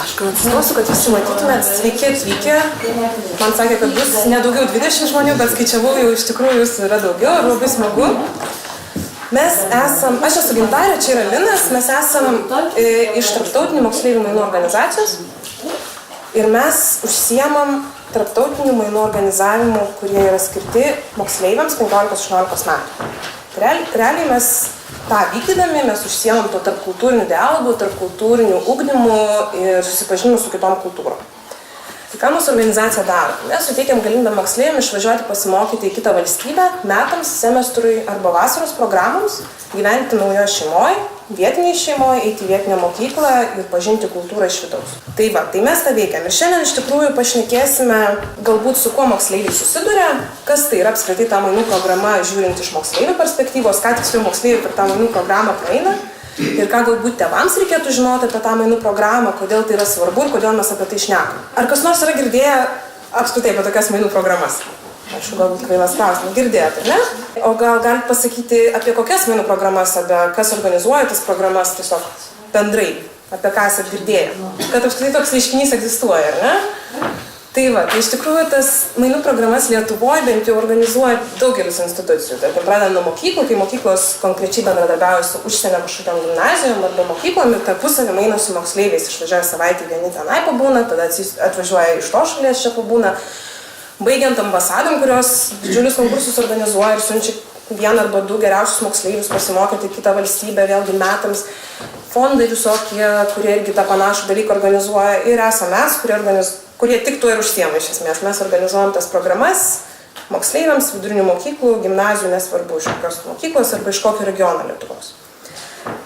Aš gal atsistosiu, kad visi matytumėt. Sveiki atvykę. Man sakė, kad bus nedaugiau 20 žmonių, bet skaičiavau jau iš tikrųjų jūsų yra daugiau ir labai smagu. Mes esam, aš esu Gintarė, čia yra Linas, mes esam iš Tarptautinių moksleivių mainų organizacijos ir mes užsiemam tarptautinių mainų organizavimų, kurie yra skirti moksleiviams 15-16 metų. Realiai mes tą vykdydami, mes užsiemam to tarpkultūrinių dialogų, tarpkultūrinių ugdymų ir susipažinimų su kitom kultūrom. Tai ką mūsų organizacija daro? Mes suteikiam galimybę moksleiviam išvažiuoti pasimokyti į kitą valstybę metams, semestrui arba vasaros programoms, gyventi naujoje šeimoje, vietiniai šeimoje, eiti į vietinę mokyklą ir pažinti kultūrą iš vidaus. Tai va, tai mes tą veikiam. Ir šiandien iš tikrųjų pašnekėsime galbūt su kuo moksleiviai susiduria, kas tai yra apskritai ta mainų programa žiūrint iš moksleivių perspektyvos, ką tiksliau moksleiviai per tą mainų programą praeina. Ir ką galbūt tėvams reikėtų žinoti apie tą mainų programą, kodėl tai yra svarbu ir kodėl mes apie tai šnekam. Ar kas nors yra girdėję apskritai apie tokias mainų programas? Aišku, galbūt kvailas klausimas. Girdėjote, ne? O gal galite pasakyti apie kokias mainų programas, apie kas organizuoja tas programas tiesiog bendrai, apie ką esat girdėję? Kad apskritai toks reiškinys egzistuoja, ar ne? Tai va, tai iš tikrųjų tas mainų programas Lietuvoje bent jau organizuoja daugelis institucijų. Tarkim, pradedant nuo mokyklų, kai mokyklos konkrečiai bendradarbiauja su užsienio kažkokiam gimnazijom arba mokyklom ir tarpusavį maino su moksleiviais, išvažiuoja savaitę vieni tenai pabūna, tada atvažiuoja iš to šalies čia pabūna. Baigiant ambasadom, kurios didžiulius konkursus organizuoja ir siunčia vieną arba du geriausius moksleivius pasimokyti į kitą valstybę, vėlgi metams. Fondai visokie, kurie irgi tą panašų dalyką organizuoja ir esame mes, kurie tik tuo ir užsiema iš esmės. Mes organizuojam tas programas moksleiviams, vidurinių mokyklų, gimnazijų, nesvarbu iš kokios mokyklos arba iš kokio regiono Lietuvos.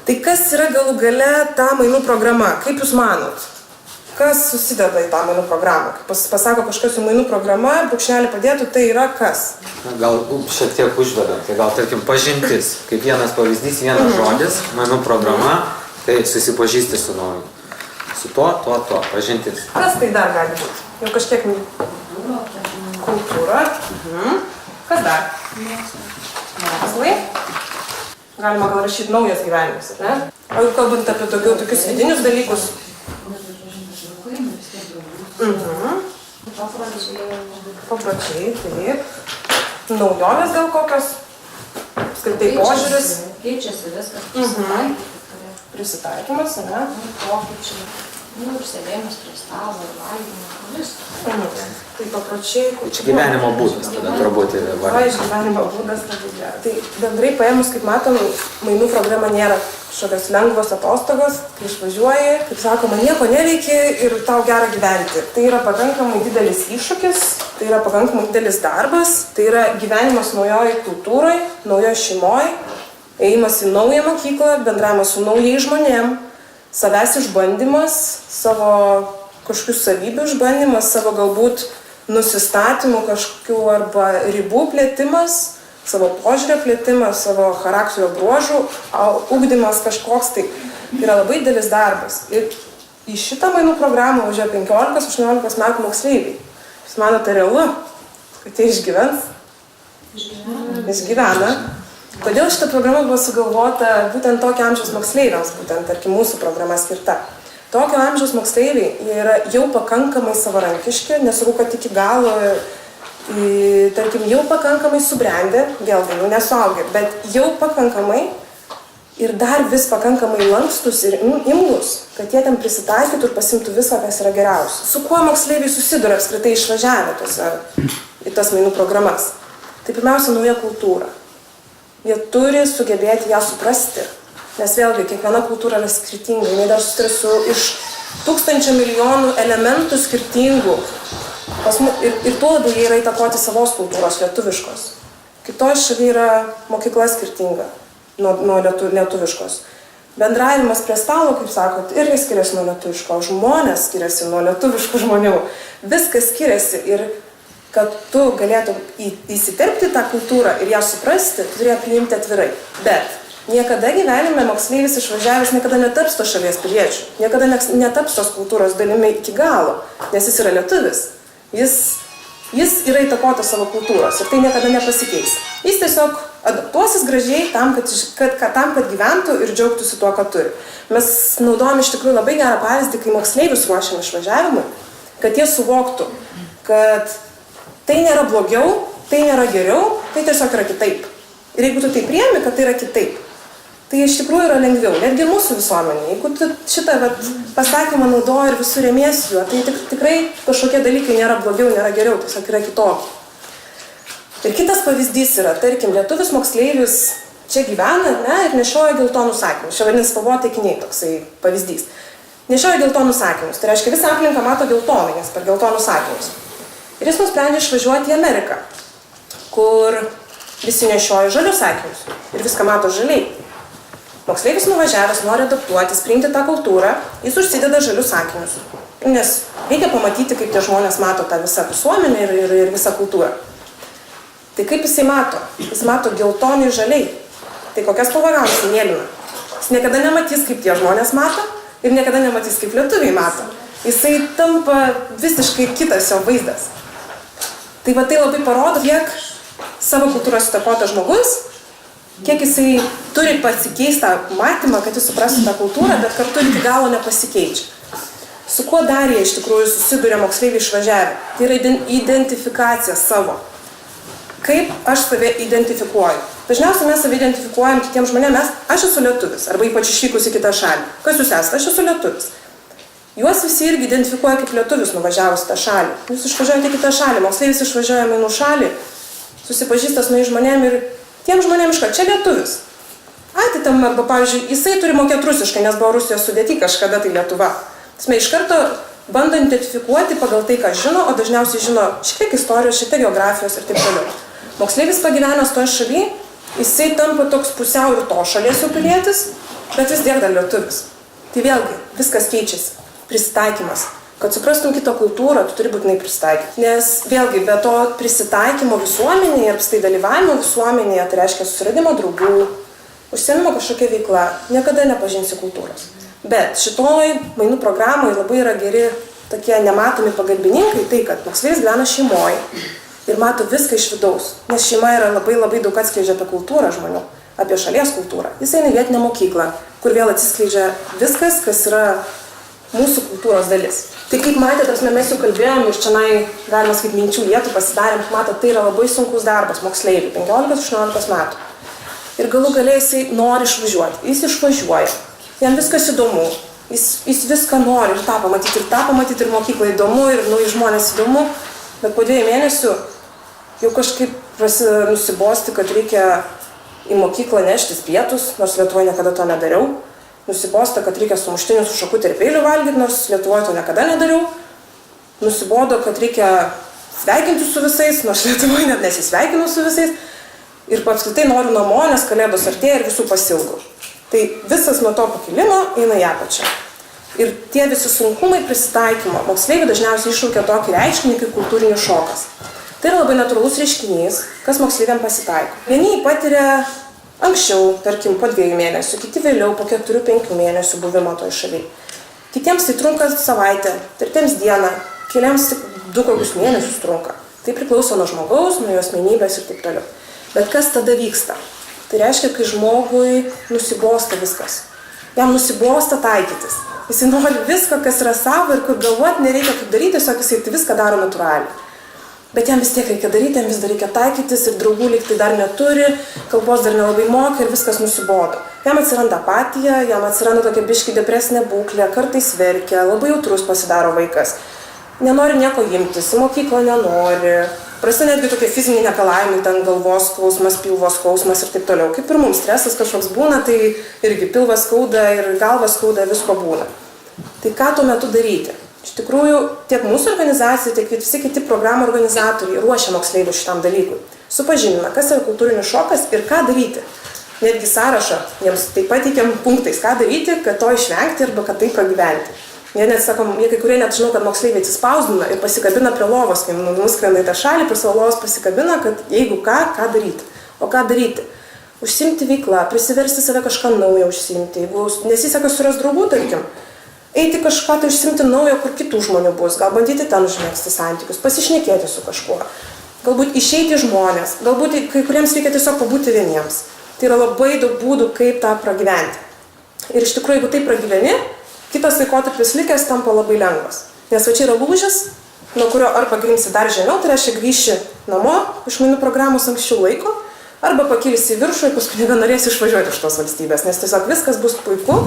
Tai kas yra galų gale ta mainų programa? Kaip jūs manot? Kas susideda į tą mainų programą? Kai pasako kažkas su mainų programa, brūkšnelį padėtų, tai yra kas? Gal šiek tiek užvedant, tai gal tarkim pažintis, kaip vienas pavyzdys, vienas žodis, mainų programa, tai susipažįsti su nauju. Su tuo, pažintis. Kas tai dar gali būti? Jau kažkiek kultūra. Kas dar? Mokslai. Galima gal rašyti naujas gyvenimas, ar ne? O jau kalbant apie tokius vidinius dalykus. Papročiai, taip. Naujovės gal kokios? Apskritai požiūris. Keičiasi viskas. Prisitaikymas, ne? Pokyčiai. Ir sėdėjimas prie stalo, ir valgymas. Tai papročiai. Čia gyvenimo būdas tada turbūt ir Iš gyvenimo būdas labai gerai. Tai bendrai paėmus, kaip matom, mainų programa nėra kažkokios lengvos atostogos, kai išvažiuoji, kaip sakoma, nieko neveiki ir tau gera gyventi. Tai yra pakankamai didelis iššūkis, tai yra pakankamai didelis darbas, tai yra gyvenimas naujoj kultūroj, naujoj šeimoj, ėjimas į naują mokyklą, bendravimas su naujais žmonėm, savęs išbandymas, savo kažkokių savybių išbandymas, savo galbūt nusistatymų kažkokių arba ribų plėtimas, savo požiūrio plėtimas, savo charakterio bruožų, ugdymas kažkoks, tai yra labai didelis darbas. Ir į šitą mainų programą važiuoja 15-18 metų moksleiviai. Jūs manote realu, kad jie išgyvens? Išgyvena. Kodėl šita programa buvo sugalvota būtent tokio amžiaus moksleiviams, būtent, tarkim, mūsų programa skirta? Tokio amžiaus moksleiviai, jie yra jau pakankamai savarankiški, nesakau, kad iki galo, tarkim, jau pakankamai subrendę, vėlgi, jau nesuaugę, bet jau pakankamai ir dar vis pakankamai lankstus ir imlus, kad jie ten prisitaikytų ir pasimtų viską, kas yra geriausia. Su kuo moksleiviai susiduria apskritai išvažiavę į tas mainų programas? Tai pirmiausia, nauja kultūra. Jie turi sugebėti ją suprasti, nes vėlgi kiekviena kultūra yra skirtinga, jinai dar susiduria su iš 1000 milijonų elementų skirtingų ir tuo labiau jie yra įtakoti savos kultūros, lietuviškos. Kitoj šalyje yra mokykla skirtinga nuo lietuviškos. Bendravimas prie stalo, kaip sakot, irgi skiriasi nuo lietuviško, žmonės skiriasi nuo lietuviškų žmonių, viskas skiriasi ir kad tu galėtum įsiterpti tą kultūrą ir ją suprasti, tu turėjo priimti atvirai. Bet niekada gyvenime moksleivis išvažiavęs niekada netaps to šalies piliečių, niekada netaps tos kultūros dalimi iki galo, nes jis yra lietuvis. Jis jis yra įtakotas savo kultūros ir tai niekada nepasikeis. Jis tiesiog adaptuosis gražiai tam, kad gyventų ir džiaugtųsi tuo, ką turi. Mes naudojame iš tikrųjų labai gerą pavyzdį, kai moksleivius ruošiam išvažiavimui, kad jie suvoktų, kad tai nėra blogiau, tai nėra geriau, tai tiesiog yra kitaip. Ir jeigu tu tai priemi, kad tai yra kitaip, tai iš tikrųjų yra lengviau, netgi mūsų visuomenė. Jeigu tu šitą pasakymą naudoji ir visur remiesi juo, tai tikrai kažkokie dalykai nėra blogiau, nėra geriau, tiesiog yra kitokie. Ir kitas pavyzdys yra, tarkim, lietuvis moksleivis čia gyvena, ne, ir nešioja geltonus akinius. Čia vadinasi spalvoti akiniai toksai pavyzdys. Nešioja geltonus akinius, tai reiškia visą aplinką mato geltonai, nes per geltonus akinius. Ir jis nusprendžia išvažiuoti į Ameriką, kur visi nešioja žalius akinius ir viską mato žaliai. Moksleivis nuvažiavęs nori adaptuotis, priimti tą kultūrą, jis užsideda žalius akinius. Nes reikia pamatyti, kaip tie žmonės mato tą visą visuomenę ir visą kultūrą. Tai kaip jisai mato? Jis mato geltonai žaliai. Tai kokias spalvą gaunasi? Mėlyna. Jis niekada nematys, kaip tie žmonės mato ir niekada nematys, kaip lietuviai mato. Jisai tampa visiškai kitas jo vaizdas. Tai va tai labai parodo, kiek savo kultūros įtakotas žmogus, kiek jisai turi pasikeistą matymą, kad jis suprastų tą kultūrą, bet kartu iki galo nepasikeičia. Su kuo dar jie iš tikrųjų susiduria moksleiviai išvažiavę? Tai yra identifikacija savo. Kaip aš save identifikuoju? Dažniausiai mes save identifikuojam kitiems žmonėms, aš esu lietuvis, arba ypač išvykus į kitą šalį. Kas jūs esate? Aš esu lietuvis. Juos visi irgi identifikuoja kaip lietuvis nuvažiavus tą šalį. Jūs išvažiuojate į kitą šalį, moksleivis išvažiuoja į mainų šalį, susipažįsta su žmonėm ir tiem žmonėm iškart, čia lietuvis. Tai tam, arba pavyzdžiui, jisai turi mokėti rusiškai, nes buvo Rusijos sudėty kažkada tai Lietuva. Tasme, iš karto bando identifikuoti pagal tai, ką žino, o dažniausiai žino šiek tiek istorijos, šiek tiek geografijos ir taip toliau. Moksleivis pagyvenęs toje šalyje, jisai tampa toks pusiau ir to šalies jau pilietis, bet vis tiek dar lietuvis. Tai vėlgi, viskas keičiasi. Prisitaikymas. Kad suprastum kito kultūrą, tu turi būtinai prisitaikyti. Nes vėlgi, be to prisitaikymo visuomenėje ir apstai dalyvavimo visuomenėje, tai reiškia susiradimo draugų, užsiėmimo kažkokia veikla, niekada nepažinsi kultūros. Bet šitoj mainų programoje labai yra geri tokie nematomi pagalbininkai, tai kad moksleivis gyvena šeimoje ir mato viską iš vidaus. Nes šeima yra labai daug atskleidžia apie kultūrą žmonių, apie šalies kultūrą. Jis eina į vietinę mokyklą, kur vėl atsiskleidžia viskas, kas yra mūsų kultūros dalis. Tai kaip matėte, mes jau kalbėjom ir čia galima sakyti minčių lietų pasidarėm, matot, tai yra labai sunkus darbas moksleiviui, 15-16 metų. Ir galų gale jisai nori išvažiuoti, jis išvažiuoja, jam viskas įdomu, jis viską nori ir tą pamatyti ir mokyklą įdomu, ir nauji žmonės įdomu, bet po 2 mėnesių jau kažkaip nusibosti, kad reikia į mokyklą neštis pietus, nors Lietuvoje niekada to nedariau. Nusibosta, kad reikia sumuštinių su šakutė ir peiliu valgyti, nors Lietuvoje to niekada nedariau. Nusibodo, kad reikia sveikinti su visais, nors Lietuvoje net nesisveikinu su visais. Ir apskritai noriu namo, nes kalėdos artėja ir visų pasiilgau. Tai visas nuo to pakilimo eina į apačią. Ir tie visi sunkumai prisitaikymo moksleiviai dažniausiai iššaukia tokį reiškinį kaip kultūrinis šokas. Tai yra labai natūralus reiškinys, kas moksleiviam pasitaiko. Vieni patiria anksčiau, tarkim, po 2 mėnesių, kiti vėliau po 4-5 mėnesių buvimo toj šaliai. Kitiems tai trunka savaitę, tretiems dieną, keliams tik 2 kokius mėnesius trunka. Tai priklauso nuo žmogaus, nuo jo asmenybės ir taip toliau. Bet kas tada vyksta? Tai reiškia, kai žmogui nusibosta viskas. Jam nusibosta taikytis. Jis nori viską, kas yra savo ir kur galvoti nereikia kaip daryti, tiesiog jis tai viską daro natūraliai. Bet jam vis tiek reikia daryti, jam vis dar reikia taikytis ir draugų lyg tai dar neturi, kalbos dar nelabai moka ir viskas nusibodo. Jam atsiranda apatija, jam atsiranda tokia biški depresinė būklė, kartais verkia, labai jautrus pasidaro vaikas. Nenori nieko imtis, į mokyklą nenori. Prasideda netgi tokie fiziniai nekalavimai, ten galvos skausmas, pilvos skausmas ir taip toliau. Kaip ir mums stresas kažkoks būna, tai irgi pilvas skauda ir galvas skauda, visko būna. Tai ką tuo metu daryti? Iš tikrųjų, tiek mūsų organizacija, tiek visi kiti programų organizatoriai ruošia moksleivius šitam dalykui. Supažindina, kas yra kultūrinis šokas ir ką daryti. Netgi sąrašą jiems taip pateikiam punktais, ką daryti, kad to išvengti arba kad tai pragyventi. Jie kai kurie net žinau, kad moksleiviai atsispausdina ir pasikabina prie lovos, kai nuskrenda į tą šalį, prie savo lovos pasikabina, kad jeigu ką daryti. O ką daryti? Užsiimti veiklą, prisiversti save kažką naują užsiimti. Jeigu nesiseka suras draugų, tarkim, eiti kažką tai užsimti naujo, kur kitų žmonių bus, gal bandyti ten užmėgsti santykius, pasišnekėti su kažkuo, galbūt išeiti žmonės, galbūt kai kuriems reikia tiesiog pabūti vieniems. Tai yra labai daug būdų, kaip tą pragyventi. Ir iš tikrųjų, jeigu tai pragyveni, kitas laikotarpis likęs tampa labai lengvas. Nes va čia yra lūžis, nuo kurio arba grimsi dar žemiau, tai reiškia grįši namo iš mainų programos anksčiau laiko, arba pakilsi į viršų ir paskui nebenorėsi išvažiuoti iš tos valstybės, nes tiesiog viskas bus puiku.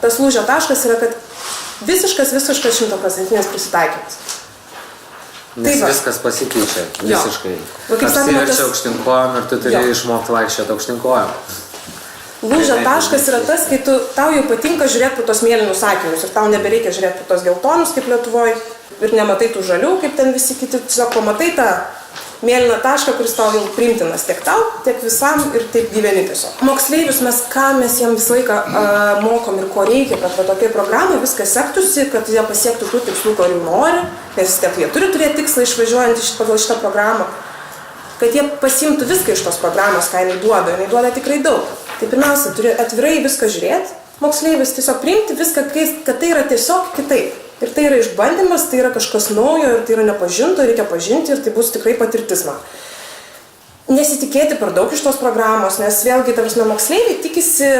Tas lūžio taškas yra, kad visiškas 100% prisitaikymas. Nes viskas pasikeičia visiškai. Apsiverčia aukštinkojom ir tu turi išmokti vaikščioti aukštinkojom. Lūžio taškas yra tas, kai tau jau patinka žiūrėti pro tos mėlynus akinius ir tau nebereikia žiūrėti pro tos geltonus kaip Lietuvoj ir nematai tų žalių, kaip ten visi kiti, tiesiog pamatai tą mėlyną tašką, kuris tau jau priimtinas tiek tau, tiek visam ir taip gyveni tiesiog. Moksleivius ką mes jiem visą laiką mokom ir ko reikia, kad tokiai programai viskas sektųsi, kad jie pasiektų tų tikslų, kurių nori, nes jie turi turėti tikslą išvažiuojant pagal šitą programą, kad jie pasimtų viską iš tos programos, ką jinai duoda tikrai daug. Tai pirmiausia, turi atvirai viską žiūrėti, moksleivis tiesiog priimti viską, kad tai yra tiesiog kitaip. Ir tai yra išbandymas, tai yra kažkas naujo ir tai yra nepažinto, reikia pažinti ir tai bus tikrai patirtis man. Nesitikėti per daug iš tos programos, nes vėlgi, moksleiviai tikisi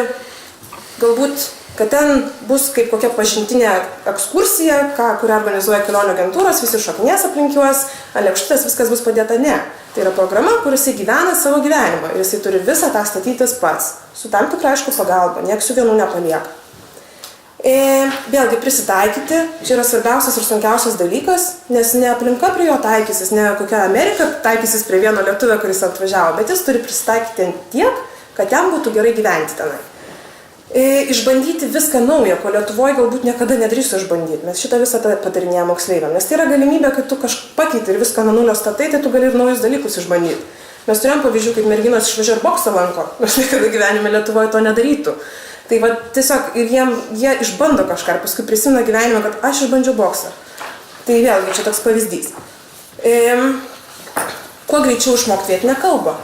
galbūt, kad ten bus kaip kokia pažintinė ekskursija, kurią organizuoja kelionių agentūros, visi šokinės aplink juos, ant lėkštutės viskas bus padėta. Ne. Tai yra programa, kur jisai gyvena savo gyvenimą ir jisai turi visą tą statytis pats, su tam tikra aišku pagalba, nieks jų vienų nepalieka. Vėlgi prisitaikyti, čia yra svarbiausias ir sunkiausias dalykas, nes ne aplinka prie jo taikysis, ne kokia Amerika taikysis prie vieno lietuvio, kuris atvažiavo, bet jis turi prisitaikyti tiek, kad jam būtų gerai gyventi tenai. Išbandyti viską naujo, ko Lietuvoje galbūt niekada nedrįsiu išbandyti. Mes šitą visą patarinėjame moksleiviam, nes tai yra galimybė, kad tu kažką pakeiti ir viską nuo nulio statai, tai tu gali ir naujus dalykus išbandyti. Mes turėjom pavyzdžių, kaip merginos išvažiuoja ir boksą lanko, nors niekada gyvenime Lietuvoje to nedarytų. Tai va tiesiog ir jie išbando kažką ir paskui prisimena gyvenimą, kad aš išbandžiau boksą. Tai vėlgi čia toks pavyzdys. Kuo greičiau išmokti vietinę kalbą.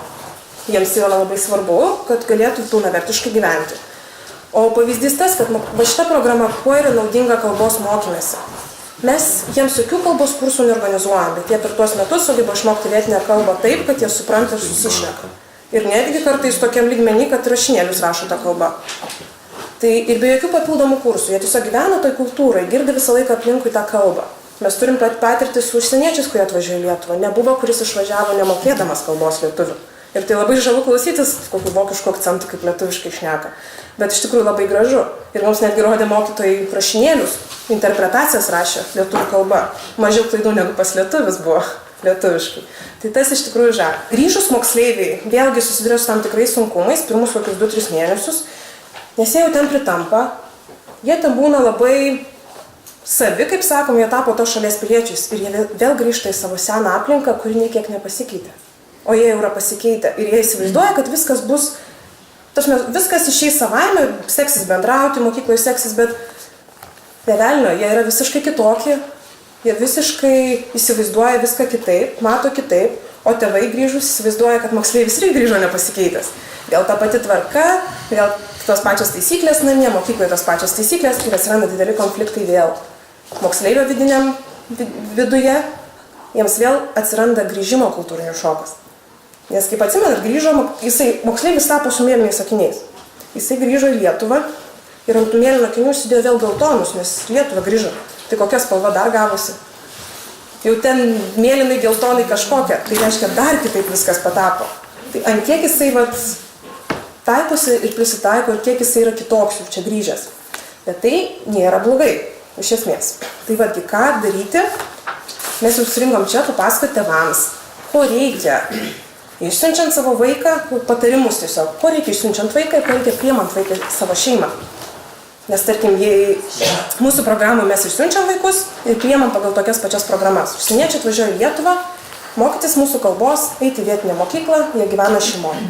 Jiems yra labai svarbu, kad galėtų pilnavertiškai gyventi. O pavyzdys tas, kad va šita programa kuo yra naudinga kalbos mokymėse. Mes jiems jokių kalbos kursų neorganizuojam, bet jie per tuos metus sugeba išmokti vietinę kalbą taip, kad jie supranta ir susišneka. Ir netgi kartais tokiam lygmenį, kad rašinėlius rašo tą kalbą. Tai ir be jokių papildomų kursų, jie tiesiog gyvena toj kultūrai, girdi visą laiką aplinkui tą kalbą. Mes turim patirtį su užsieniečiais, kurie atvažiuoja į Lietuvą. Nebuvo, kuris išvažiavo nemokėdamas kalbos lietuvių. Ir tai labai žavu klausytis, kokių vokiškų akcentų kaip lietuviškai šneka. Bet iš tikrųjų labai gražu. Ir mums netgi rodė mokytojai rašinėlius, interpretacijas rašė lietuvių kalba. Mažiau klaidų negu pas lietuvis buvo lietuviškai. Tai tas iš tikrųjų žavi. Grįžus moksleiviai vėlgi susiduria su tam tikrais sunkumais, pirmus kokius 2-3 mėnesius, nes jie jau ten pritampa, jie ten būna labai savi, kaip sakom, jie tapo to šalies piliečiais ir jie vėl grįžta į savo seną aplinką, kuri niekiek nepasikeitė. O jie jau yra pasikeitę ir jie įsivaizduoja, kad viskas bus, viskas išeis savaime, seksis bendrauti, mokykloje seksis, bet nevelnio, jie yra visiškai kitokie, jie visiškai įsivaizduoja viską kitaip, mato kitaip, o tėvai grįžus įsivaizduoja, kad moksleivis irgi grįžo nepasikeitęs. Vėl ta pati tvarka, vėl tos pačios taisyklės namie, mokykloje tos pačios taisyklės ir atsiranda dideli konfliktai vėl. Moksleivio vidiniam viduje jiems vėl atsiranda grįžimo kultūrinis šokas. Nes kaip atsimenat, grįžo, moksleivis tapo su mėlynais akiniais. Jisai grįžo į Lietuvą ir ant tų mėlynų akinių užsidėjo vėl geltonus, nes Lietuvą grįžo. Tai kokia spalva dar gavosi? Jau ten mėlynai geltonai kažkokia, tai reiškia dar kitaip viskas patapo. Tai ant kiek jisai taikosi ir prisitaiko ir kiek jisai yra kitoks jau čia grįžęs. Bet tai nėra blogai, iš esmės. Tai vadgi, ką daryti? Mes jau surinkom čia papasakoti tėvams, ko reikia. Išsiunčiant savo vaiką, patarimus tiesiog, ko reikia išsiunčiant vaiką ir ko reikia priimant vaiką savo šeimą. Nes tarkim, mūsų programų mes išsiunčiam vaikus ir priimam pagal tokias pačias programas. Užsieniečiai atvažiuoja į Lietuvą, mokytis mūsų kalbos, eiti į vietinę mokyklą, jie gyvena šeimoje.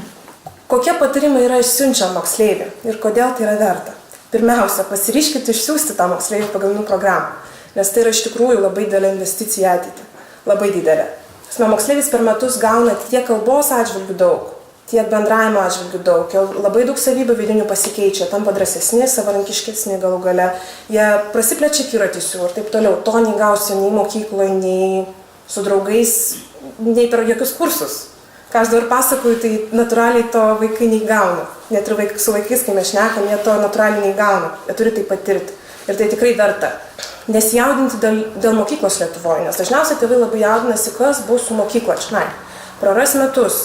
Kokie patarimai yra išsiunčiam moksleivį ir kodėl tai yra verta? Pirmiausia, pasiryškite išsiųsti tą moksleivį pagrindų programą, nes tai yra iš tikrųjų labai didelė investicija į ateitį. Labai didelė. Moksleivis per metus gauna tiek kalbos atžvilgių daug, tiek bendravimo atžvilgių daug, labai daug savybių vidinių pasikeičia, tampa drąsesni, savarankiškesni galų gale, jie prasiplečia akiratį jų ir taip toliau. To neįgausi nei mokykloje, nei su draugais, nei per jokius kursus. Ką aš dabar pasakoju, tai natūraliai to vaikai neįgauna. Net ir su vaikais, kai mes šnekam, jie to natūraliai neįgauna. Jie turi tai patirti. Ir tai tikrai verta. Nesijaudinti dėl mokyklos Lietuvoje, nes dažniausiai tėvai labai jaudinasi, kas bus su mokykla čionai. Praras metus,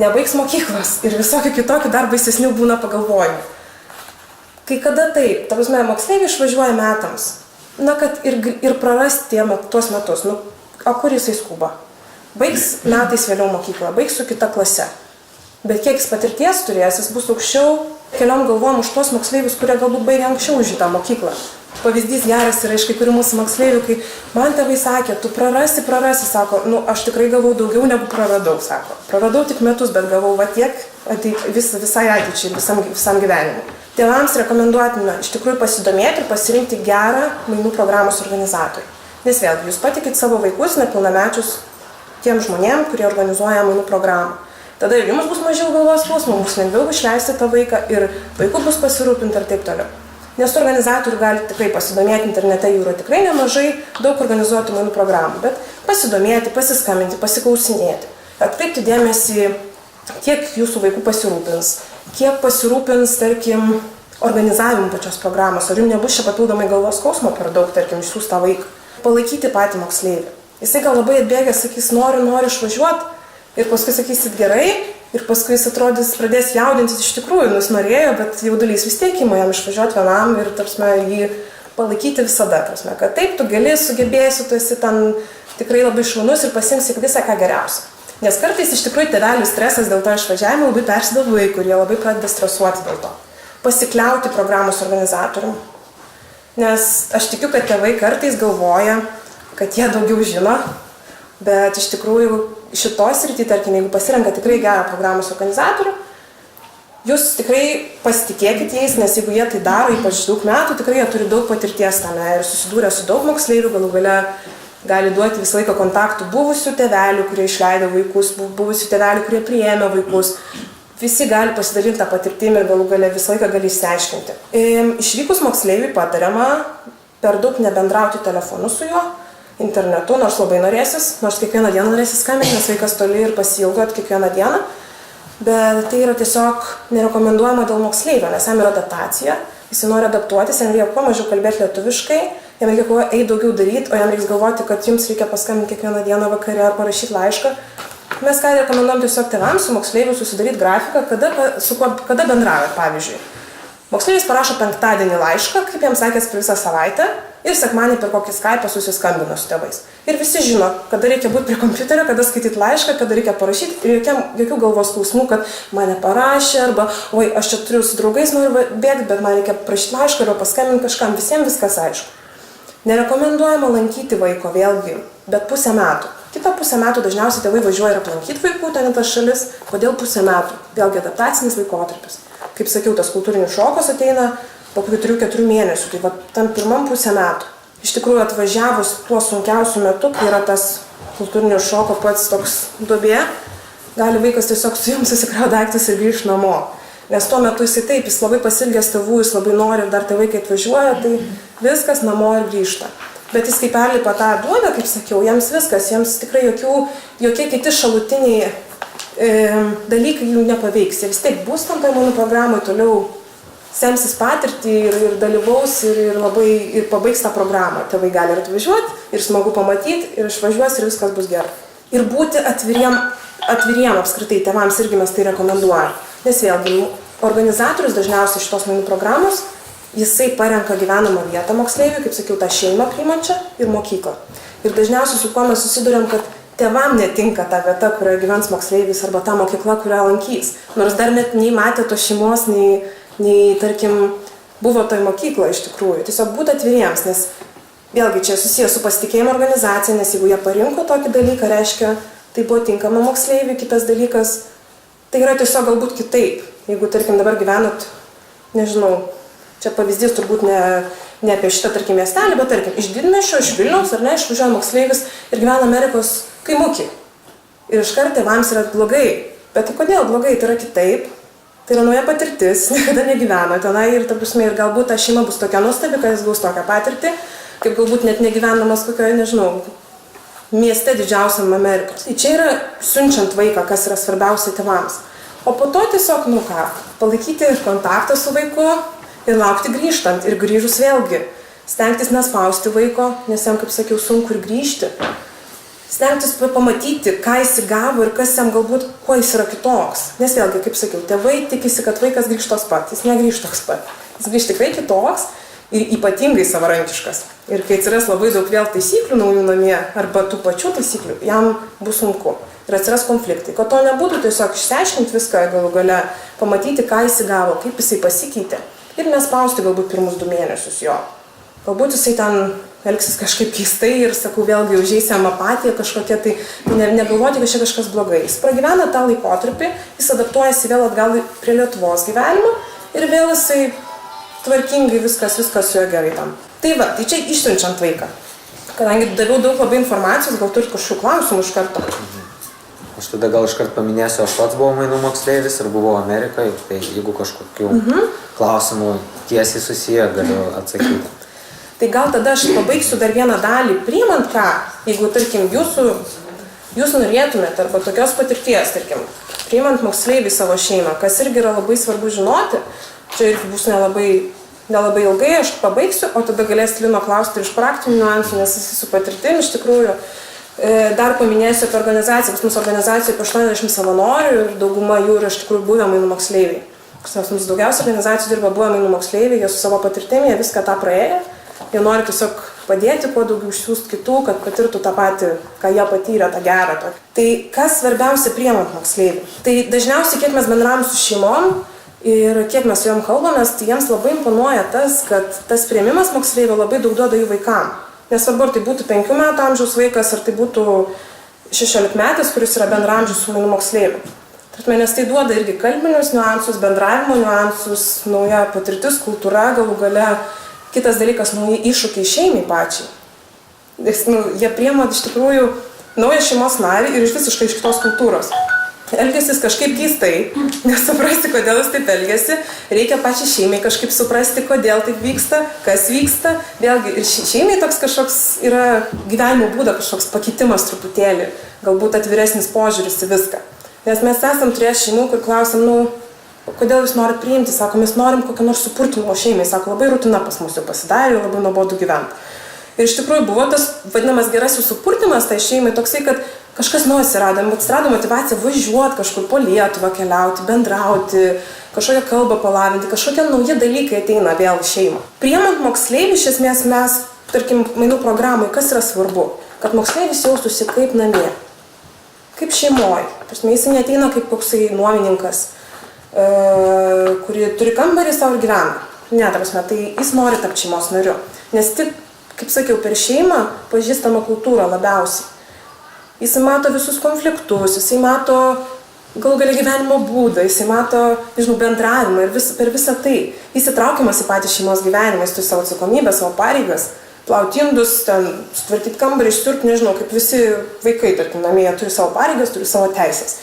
nebaigs mokyklos ir visokių kitokių dar baisesnių būna pagalvojimų. Kai kada taip, ta prasme, moksleiviai išvažiuoja metams, na, kad ir prarasti tuos metus, nu, o kur jisai skuba? Baigs metais vėliau mokyklą, baigs su kita klase. Bet kiek jis patirties turės, jis bus aukščiau keliom galvom už tuos moksleivius, kurie galbūt baigė anksčiau už tą mokyklą. Pavyzdys geras yra iš kai kurių mūsų moksleivių, kai man tėvai sakė, tu prarasi, sako, nu, aš tikrai gavau daugiau negu praradau, sako. Praradau tik metus, bet gavau va tiek visai ateičiai ir visam gyvenimui. Tėvams rekomenduotina iš tikrųjų pasidomėti ir pasirinkti gerą mainų programos organizatorių. Nes vėlgi, jūs patikit savo vaikus, nepilnamečius, tiem žmonėm, kurie organizuoja mainų programą. Tada ir jums bus mažiau galvos skausmo, bus lengviau išleisti tą vaiką ir vaikų bus pasirūpinti ir taip toliau. Nes organizatorių gali tikrai pasidomėti, internete jų yra tikrai nemažai, daug organizuotų mainų programų, bet pasidomėti, pasiskambinti, pasiklausinėti, atkreipti dėmesį, kiek jūsų vaikų pasirūpins, kiek pasirūpins, tarkim, organizavimu pačios programos, ar jums nebus čia papildomai galvos skausmo per daug, tarkim, išsiųs tą vaiką. Palaikyti patį moksleivį. Jisai gal labai atbėgęs, sakys, noriu išvažiuoti ir paskui sakysit gerai ir paskui jis atrodys, pradės jaudintis iš tikrųjų, jis norėjo, bet jaudulys vis tiek ima jam išvažiuoti vienam ir, tarpsme, jį palaikyti visada, tarpsme, kad taip, tu gali, sugebėsi, tu esi ten tikrai labai šaunus ir pasiimsi visą ką geriausia. Nes kartais iš tikrųjų tėvelių stresas dėl to išvažiavimo labai persideda vaikų ir jie labai pradeda stresuoti dėl to. Pasikliauti programos organizatorium. Nes aš tikiu, kad tėvai kartais galvoja, kad jie daugiau žino, bet iš tikrųjų šitos srity, tarkim, jeigu pasirenka tikrai gerą programos organizatorių, jūs tikrai pasitikėkit jais, nes jeigu jie tai daro, ypač daug metų, tikrai jie turi daug patirties tame ir susidūrė su daug moksleivių, galų gale gali duoti visą laiką kontaktų buvusių tėvelių, kurie išleido vaikus, buvusių tėvelių, kurie priėmė vaikus. Visi gali pasidalinti tą patirtimį ir galų gale visą laiką gali išsiaiškinti. Išvykus moksleiviui patariama per daug nebendrauti telefonu su juo, internetu, nors labai norėsis, nors kiekvieną dieną norėsis skambinti, nes vaikas toli ir pasiilgot kiekvieną dieną, bet tai yra tiesiog nerekomenduojama dėl moksleivio, nes jam yra adaptacija, jis nori adaptuotis, jam reikia kuo mažiau kalbėti lietuviškai, jam reikia kuo daugiau daryti, o jam reikia galvoti, kad jums reikia paskambinti kiekvieną dieną vakare ar parašyti laišką. Mes ką rekomenduojam tiesiog tėvams su moksleiviu susidaryti grafiką, kada bendraujat, pavyzdžiui. Moksleivis parašo penktadienį laišką, kaip jam sakės per visą savaitę, ir sekmadienį per kokį Skype'ą susiskambino su tėvais. Ir visi žino, kada reikia būti prie kompiuterio, kada skaityti laišką, kada reikia parašyti, ir jokių galvos skausmų, kad mane parašė, arba, oi, aš čia turiu su draugais, noriu bėgti, bet man reikia parašyti laišką, arba paskambinti kažkam, visiems viskas aišku. Nerekomenduojama lankyti vaiko vėlgi, bet pusę metų. Kitą pusę metų dažniausiai tėvai važiuoja ir aplankyti vaikų ten į tas šalis. Kodėl pusę metų? Vėlgi adaptacinis laikotarpis. Kaip sakiau, tas kultūrinis šokas ateina po 3-4 mėnesių, tai va tam pirmam pusę metų. Iš tikrųjų atvažiavus tuo sunkiausiu metu, kai yra tas kultūrinio šoko pats toks duobė, gali vaikas tiesiog su jums susikrauti daiktus ir grįžti namo. Nes tuo metu jisai taip, jis labai pasiilgęs tėvų, jis labai nori ir dar tėvai, kai atvažiuoja, tai viskas namo ir grįžta. Bet jis kai perlipa tą duobę, kaip sakiau, jiems viskas, jiems tikrai jokie kiti šalutiniai dalykai jų nepaveiks. Jie vis tiek bus tam mainų programai, toliau semsis patirtį ir dalyvaus ir pabaigs tą programą. Tėvai gali ir atvažiuoti, ir smagu pamatyti, ir išvažiuos, ir viskas bus gerai. Ir būti atviriem apskritai tėvams irgi mes tai rekomenduojam. Nes vėlgi, organizatorius dažniausiai šitos mainų programos, jisai parenka gyvenamą vietą moksleiviui, kaip sakiau, tą šeimą priimančią ir mokyklą. Ir dažniausiai su kuo mes susiduriam, kad tėvam netinka ta vieta, kurioje gyvens moksleivis arba ta mokykla, kurią lankys. Nors dar net nei matė tos šeimos, nei tarkim, buvo toj mokykloje iš tikrųjų. Tiesiog būti atviriems, nes vėlgi čia susijęs su pasitikėjimo organizacija, nes jeigu jie parinko tokį dalyką, reiškia, tai buvo tinkama moksleiviui, kitas dalykas, tai yra tiesiog galbūt kitaip. Jeigu, tarkim, dabar gyvenat, nežinau, čia pavyzdys turbūt ne apie šitą, tarkim, miestelį, bet, tarkim, iš didmiesčio, iš Vilniaus, ar ne, išvažiuoja moksleivis ir gyvena Amerikos kaimukį. Ir iškart tėvams yra blogai, Bet tai kodėl blogai, tai yra kitaip, tai yra nauja patirtis, niekada negyveno tenai ir, ta prasme, ir galbūt ta šeima bus tokia nuostabi, kad jis gaus tokią patirtį, kaip galbūt net negyvenamas kokioje, nežinau, mieste didžiausiam Amerikos. Tai čia yra siunčiant vaiką, kas yra svarbiausia tėvams. O po to tiesiog, palaikyti kontaktą su vaiku ir laukti grįžtant. Ir grįžus vėlgi, stengtis nespausti vaiko, nes jam, kaip sakiau, sunku ir grįžti. Stengtis pamatyti, ką jis įgavo ir kas jam galbūt, kuo jis yra kitoks. Nes vėlgi, kaip sakiau, tėvai tikisi, kad vaikas grįžt toks pat. Jis negrįžt toks pat. Jis grįžt tikrai kitoks ir ypatingai savarankiškas. Ir kai atsiras labai daug vėl taisyklių naujų namie arba tų pačių taisyklių, jam bus sunku. Ir atsiras konfliktai. Kad to nebūtų, tiesiog išsiaiškinti viską galų gale, pamatyti, ką jis įgavo, kaip jisai pasikeitė. Ir nespausti galbūt pirmus 2 mėnesius jo. Galbūt jisai ten elgsis kažkaip keistai ir, sakau, vėlgi užeis jam apatija kažkokia, tai negalvoti, kad čia kažkas blogai. Jis pragyvena tą laikotarpį, jis adaptuojasi vėl atgal prie Lietuvos gyvenimo ir vėl jisai tvarkingai viskas su juo gerai tam. Tai va, tai čia išsiunčiant vaiką. Kadangi daviau daug labai informacijos, gal turit kažkokių klausimų iš karto. Aš tada gal iškart paminėsiu, aš pats buvau mainų moksleivis ir buvau Amerikai, tai jeigu kažkokių klausimų tiesiai susiję, galiu atsakyti. Tai gal tada aš pabaigsiu dar vieną dalį, priimant ką, jeigu, tarkim, jūs norėtumėte arba tokios patirties, tarkim, priimant moksleivį savo šeimą, kas irgi yra labai svarbu žinoti, čia irgi bus nelabai ilgai, aš pabaigsiu, o tada galėsite Lino klausti ir iš praktinių niuansų, nes jis su patirtim iš tikrųjų. Dar paminėsiu apie organizaciją, pas mūsų organizacijoje apie 80 savanorių ir dauguma jų yra iš tikrųjų buvę mainų moksleiviai. Pas mūsų daugiausia organizacijų dirba buvę mainų moksleiviai, jie su savo patirtimi, jie viską tą praėjo, jie nori tiesiog padėti, kuo daugiau išsiųsti kitų, kad patirtų tą patį, ką jie patyrė, tą gerą. Tai kas svarbiausia priimant moksleivį? Tai dažniausiai, kiek mes bendravom su šeimom ir kiek mes su jom kalbamės, tai jiems labai imponuoja tas, kad tas priėmimas moksleivio labai daug duoda jų vaikam. Nesvarbu, ar tai būtų 5 metų amžiaus vaikas, ar tai būtų 16 metais, kuris yra bendramžius su mainų moksleiviu. Nes tai duoda irgi kalbinius niuansus, bendravimo niuansus, nauja patirtis, kultūra, galų gale. Kitas dalykas, nauji iššūkiai šeimai pačiai. Jie priima iš tikrųjų naują šeimos narį ir iš visiškai iš kitos kultūros. Elgiasi kažkaip keistai, nesuprasti, kodėl jis taip elgiasi, reikia pačiai šeimai kažkaip suprasti, kodėl taip vyksta, kas vyksta. Vėlgi ir šeimai toks kažkoks yra gyvenimo būdo, kažkoks pakitimas truputėlį, galbūt atviresnis požiūris į viską. Nes mes esam turėję šeimų, kur klausim, kodėl jūs norit priimti, sako, mes norim kokią nors supurtinimo šeimai, sako, labai rutina pas mus jau pasidarė, labai nuobodu gyventi. Ir iš tikrųjų buvo tas vadinamas gerasis supurtimas tai šeimai toksai, kad kažkas naujas atsirado motyvacija važiuoti kažkur po Lietuvą, keliauti, bendrauti, kažkokią kalbą palavinti, kažkokie nauji dalykai ateina vėl į šeimą. Priimant moksleivį, iš esmės mes, tarkim, mainų programai, kas yra svarbu, kad moksleivis jaustųsi kaip namie, kaip šeimoje. Jis neateina kaip koksai nuomininkas, kuri turi kambarį savo ir gyvena. Ne, tai jis nori tapti šeimos nariu, nes tik, kaip sakiau, per šeimą pažįstama kultūra labiausiai. Jisai mato visus konfliktus, jisai mato galų gale gyvenimo būdą, jisai mato, bendravimą ir per visą tai. Jis įtraukiamas į patį šeimos gyvenimą, jis turi savo atsakomybę, savo pareigas, plauti indus, sutvarkyti kambarį, išsiurti, kaip visi vaikai, tarkim, namie, jie turi savo pareigas, turi savo teisės.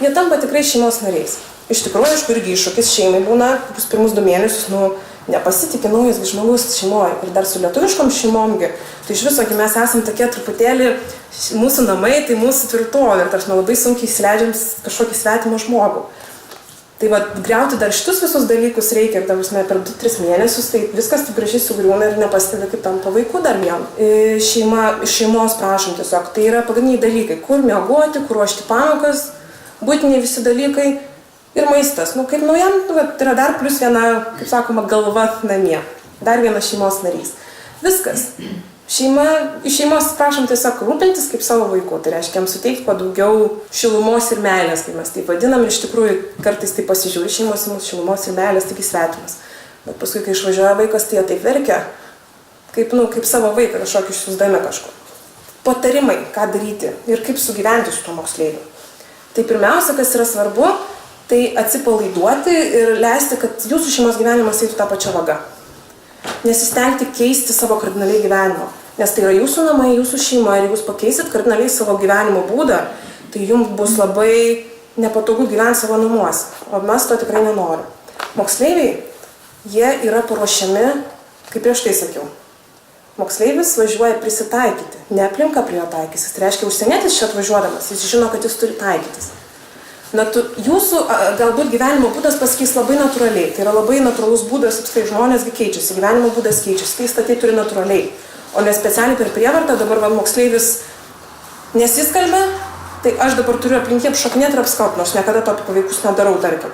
Jie tampa tikrai šeimos nariais. Iš tikrųjų, aišku, irgi iššūkis šeimai būna, pirmus 2 mėnesius, nepasitikė naujas žmogus šeimoje ir dar su lietuviškom šeimomgi. Tai iš viso, kai mes esam tokie truputėlį, mūsų namai, tai mūsų tvirtovė ir tarsi labai sunkiai įsileidžiam kažkokį svetimą žmogų. Tai griauti dar šitus visus dalykus reikia ir per 2-3 mėnesius, tai viskas taip gražiai sugriūna ir nepastebi, kaip tampa vaikų dar vien. Šeimos prašom tiesiog, tai yra pagrindiniai dalykai, kur miegoti, kur ruošti pamokas, būtiniai visi dalykai. Ir maistas, kaip naujam, tai yra dar plus viena, kaip sakoma, galva namie. Dar vienas šeimos narys. Viskas. Iš šeimos prašom tiesiog rūpintis kaip savo vaikų. Tai reiškia, jam suteikti kuo daugiau šilumos ir meilės, kaip mes taip vadinam. Ir iš tikrųjų kartais tai pasižiūri šeimos į mūsų šilumos ir meilės, tik svetimas. Bet paskui, kai išvažiuoja vaikas, tai jie taip verkia, kaip savo vaiką kažkokį išsiųsdami kažkur. Patarimai, ką daryti ir kaip sugyventi su tuo moksleiviu. Tai pirmiausia, kas yra svarbu, tai atsipalaiduoti ir leisti, kad jūsų šeimos gyvenimas eitų tą pačią vagą. Nesistengti keisti savo kardinaliai gyvenimo. Nes tai yra jūsų namai, jūsų šeima ir jeigu jūs pakeisit kardinaliai savo gyvenimo būdą, tai jums bus labai nepatogu gyventi savo namuose, o mes to tikrai nenorim. Moksleiviai, jie yra paruošiami, kaip prieš tai sakiau. Moksleivis važiuoja prisitaikyti, ne aplinka prie jo taikysis. Tai reiškia, užsienietis čia atvažiuodamas, jis žino, kad jis turi taikytis. Jūsų galbūt gyvenimo būdas pasikeis labai natūraliai. Tai yra labai natūralus būdas, apskritai žmonėsgi keičiasi, gyvenimo būdas keičiasi, tai statai turi natūraliai. O ne specialiai per prievartą, dabar moksleivis nesiskalbia, tai aš dabar turiu aplinkį apšokinėti ir apskalbti, nors niekada to paveikus nedarau, tarkim.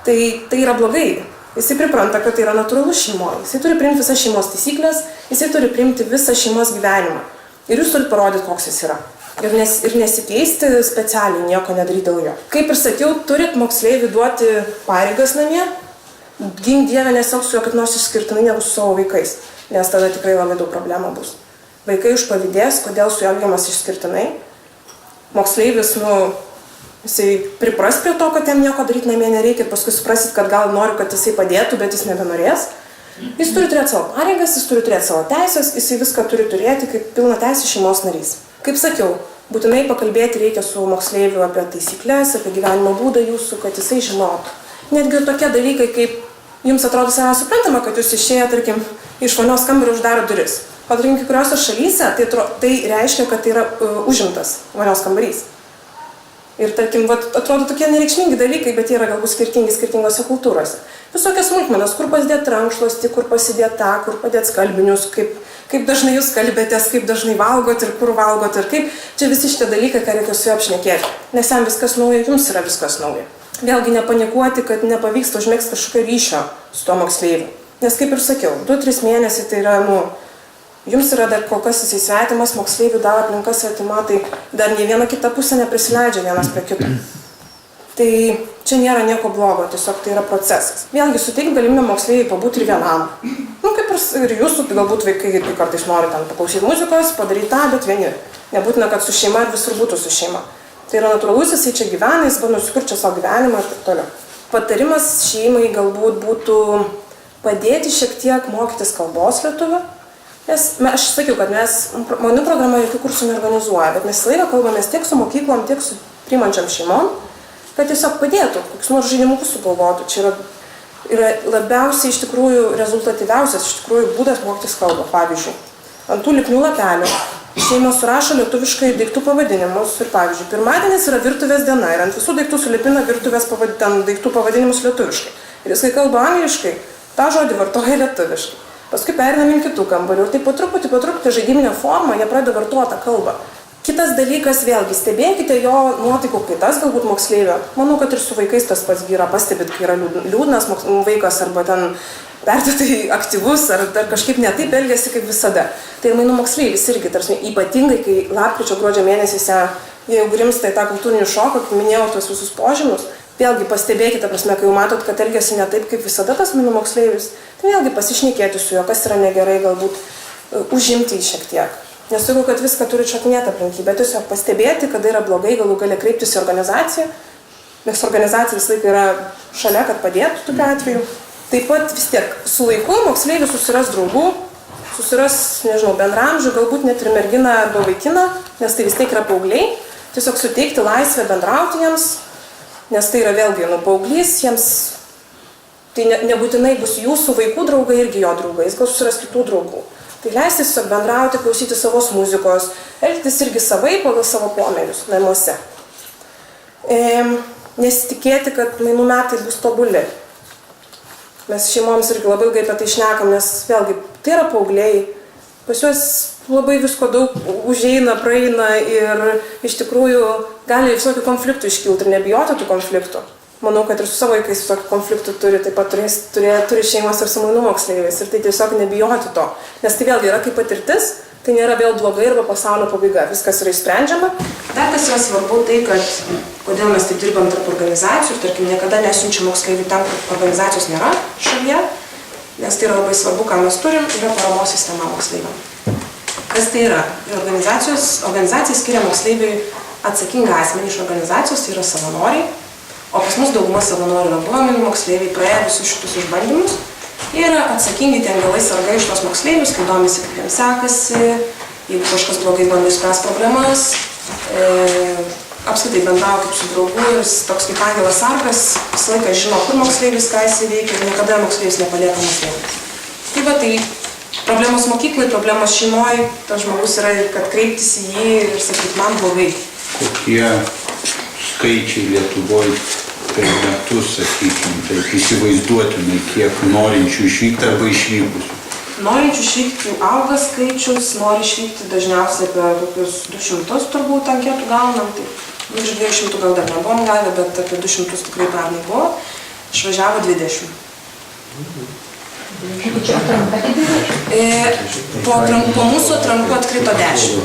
Tai yra blogai. Jisai pripranta, kad tai yra natūralus šeimoje. Jisai turi priimti visas šeimos taisyklės, jisai turi priimti visą šeimos gyvenimą. Ir jūs turite parodyti, koks jis yra. Ir nesikeisti specialiai, nieko nedaryti dėl jo. Kaip ir sakiau, turit moksleiviui duoti pareigas namie, gink Dievę nesielgti su juo kaip nors išskirtinai negu su savo vaikais, nes tada tikrai labai daug problemų bus. Vaikai užpavydės, kodėl su juo elgiamas išskirtinai. Moksleivis, jisai pripras prie to, kad jam nieko daryti namie nereikia ir paskui suprasit, kad gal nori, kad jisai padėtų, bet jis nebenorės. Jis turi turėti savo pareigas, jis turi turėti savo teisės, jisai viską turi turėti kaip pilna teisė šeimos narys. Kaip sakiau, būtinai pakalbėti reikia su moksleiviu apie taisyklės, apie gyvenimo būdą jūsų, kad jisai žinotų. Netgi tokie dalykai, kaip jums atrodo savęs suprantama, kad jūs išėję, tarkim, iš vonios kambario uždaro duris. O tarkim, kai kuriuose šalyse tai reiškia, kad tai yra užimtas vonios kambarys. Ir tarkim, atrodo tokie nereikšmingi dalykai, bet jie yra galbūt skirtingose kultūrose. Visokios smulkmenos, kur pasidėti rankšluostį, kur pasidėti tą, kur padėti skalbinius, kaip dažnai jūs kalbėtės, kaip dažnai valgot ir kur valgot ir kaip. Čia visi šitie dalykai, ką reikia su juo apšnekėti. Nes jam viskas nauja, jums yra viskas nauja. Vėlgi nepanikuoti, kad nepavyksta užmėgsti kažkokio ryšio su tuo moksleiviu. Nes kaip ir sakiau, 2-3 mėnesiai tai yra, jums yra dar kol kas jisai svetimas, moksleivių dar aplinka svetima, tai dar nei viena kita pusė neprisileidžia vienas prie kito. Tai čia nėra nieko blogo, tiesiog tai yra procesas. Vėlgi suteikti galimybę moksleiviui pabūti ir vienam. Kaip ir jūsų, galbūt vaikai irgi kartais nori ten paklausyti muzikos, padaryti tą, bet vieni. Nebūtina, kad su šeima ir visur būtų su šeima. Tai yra natūralus, jisai čia gyvena, jis bando sukurti savo gyvenimą ir taip toliau. Patarimas šeimai galbūt būtų padėti šiek tiek mokytis kalbos lietuvių. Nes aš sakiau, kad mano programa jokių kursų neorganizuoja, bet mes laiką kalbamės tiek su mokyklom, tiek su priimančiam šeimom, kad tiesiog padėtų, kokius nors žaidimukus sugalvotų. Čia yra labiausiai iš tikrųjų rezultatyviausias būdas mokytis kalbą. Pavyzdžiui, ant tų lipnių lapelių šeimos surašo lietuviškai daiktų pavadinimus ir pavyzdžiui, pirmadienis yra virtuvės diena ir ant visų daiktų sulipina virtuvės daiktų pavadinimus lietuviškai. Ir jis, kai kalba angliškai, tą žodį vartoja lietuviškai. Paskui perinam į kitų kambarių ir tai po truputį žaidiminę formą jie pradeda vartoti tą kalbą. Kitas dalykas, vėlgi, stebėkite jo nuotaikų kaitas, galbūt moksleivio. Manau, kad ir su vaikais tas pats yra, pastebit, kai yra liūdnas vaikas arba ten perdėtai aktyvus ar kažkaip ne taip elgiasi kaip visada. Tai ir mainų moksleivis irgi, tarsi, ypatingai, kai lapkričio gruodžio mėnesiuose jie jau grimsta į tą kultūrinį šoką, kaip minėjau, tuos visus požymius. Vėlgi pastebėkite, prasme, kai jau matot, kad elgiasi ne taip kaip visada tas mainų moksleivis, tai vėlgi pasišnekėti su juo, kas yra negerai, galbūt užimti jį šiek tiek. Nesakau, kad viską turi šokinėti aplinkį, bet tiesiog pastebėti, kada yra blogai, galų gali kreiptis į organizaciją, nes organizacija visą laiką yra šalia, kad padėtų tokiu atveju. Taip pat vis tiek su laiku moksleivis susiras draugų, susiras, bendramžių, galbūt net ir merginą arba vaikiną, nes tai vis tiek yra paaugliai, tiesiog suteikti laisvę bendrauti jiems, nes tai yra vėlgi, paauglys, jiems tai nebūtinai bus jūsų vaikų draugai irgi jo draugai, jis gal susiras kitų draugų. Tai leisti tiesiog bendrauti, klausyti savos muzikos, elgtis irgi savai pagal savo pomėgius namuose. Nesitikėti, kad mainų metai bus tobuli. Mes šeimoms irgi labai ilgai apie tai šnekam, nes vėlgi tai yra paaugliai, pas juos labai visko daug užeina, praeina ir iš tikrųjų gali visokių konfliktų iškilti ir nebijoti tų konfliktų. Manau, kad ir su savo vaikais visokių konfliktų turi, taip pat turi šeimos ir su mainų moksleiviais ir tai tiesiog nebijoti to. Nes tai vėlgi yra kaip patirtis, tai nėra vėl blogai arba pasaulio pabaiga, viskas yra išsprendžiama. Dar kas yra svarbu tai, kad kodėl mes taip dirbam tarp organizacijų ir tarkim niekada nesiunčia moksleivių ten, kur organizacijos nėra šalyje, nes tai yra labai svarbu, ką mes turim, yra paramos sistema moksleiviam. Kas tai yra? Organizacija skiria moksleiviui atsakingą asmenį iš organizacijos, tai yra savanoriai. O pas mus dauguma savanorių yra buvę moksleiviai, praėję visus šitus išbandymus ir atsakingi tie angelai sargai iš tos moksleivius, kai domisi, kaip jiems sekasi, jeigu kažkas blogai bando išspręsti problemas, apskritai bendrauja kaip su draugu ir jis toks kaip angelas sargas, visą laiką žino, kur moksleivis, ką jis veikia ir niekada moksleivis nepalieka moksleivis. Tai va, tai problemos mokyklai, problemos šeimoje, tas žmogus yra, kad kreiptis į jį ir sakyti, man blogai. Kokie skaičiai Lietuvoje per metus, sakykime, taip įsivaizduotinai, kiek norinčių išvykti arba išvykusių? Norinčių išvykti auga skaičius, nori išvykti dažniausiai apie kokius 200 turbūt anketų gaunam, tai virš 200 gal dar nebuvom gavę, bet apie 200 tikrai pernai buvo, išvažiavo 20. Po mūsų atrankų atkrito 10.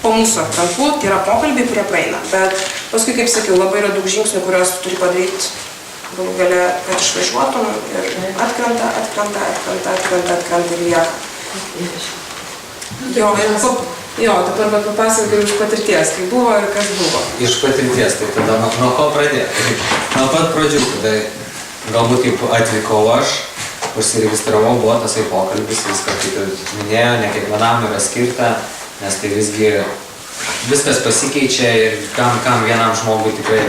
Po mūsų atrankų tai yra pokalbiai, kurie praeina, bet paskui, kaip sakiau, labai yra daug žingsnių, kuriuos turi padaryti galų gale, kad išvažiuotum ir atkrenta ir lieka. Jo, dabar papasakoju iš patirties, kaip buvo ir kas buvo. Iš patirties, tai tada nuo ko pradėti? Nuo pat pradžių, tada galbūt kaip atvykau aš, užsiregistravau, buvo tasai pokalbis, viską kaip minėjo, ne kiekvienam yra skirta, nes tai visgi viskas pasikeičia ir kam vienam žmogui tikrai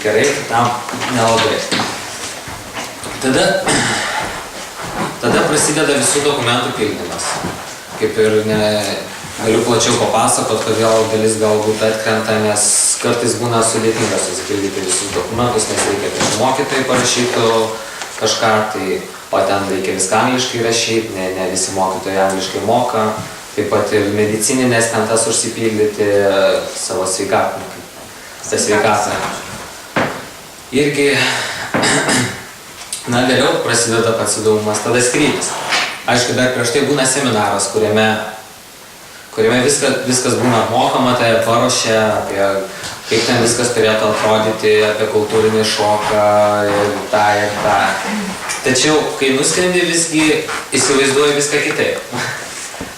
gerai, kitam nelabai. Tada prasideda visų dokumentų pildymas. Kaip ir galiu plačiau papasakot, kodėl dalis galbūt atkrenta, nes kartais būna sudėtinga susipildyti visus dokumentus, nes reikia, kad mokytojai parašytų kažką, o ten reikia viską angliškai rašyti, ne visi mokytojai angliškai moka. Taip pat ir medicininės ten tas užsipildyti savo sveikatą. Irgi, vėliau prasideda pats įdomumas, tada skrydis. Aišku, dar prieš tai būna seminaras, kuriame viskas būna apmokama, tai paruošia apie kaip ten viskas turėtų atrodyti, apie kultūrinį šoką ir tą. Tačiau, kai nuskrendi, visgi įsivaizduoji viską kitaip.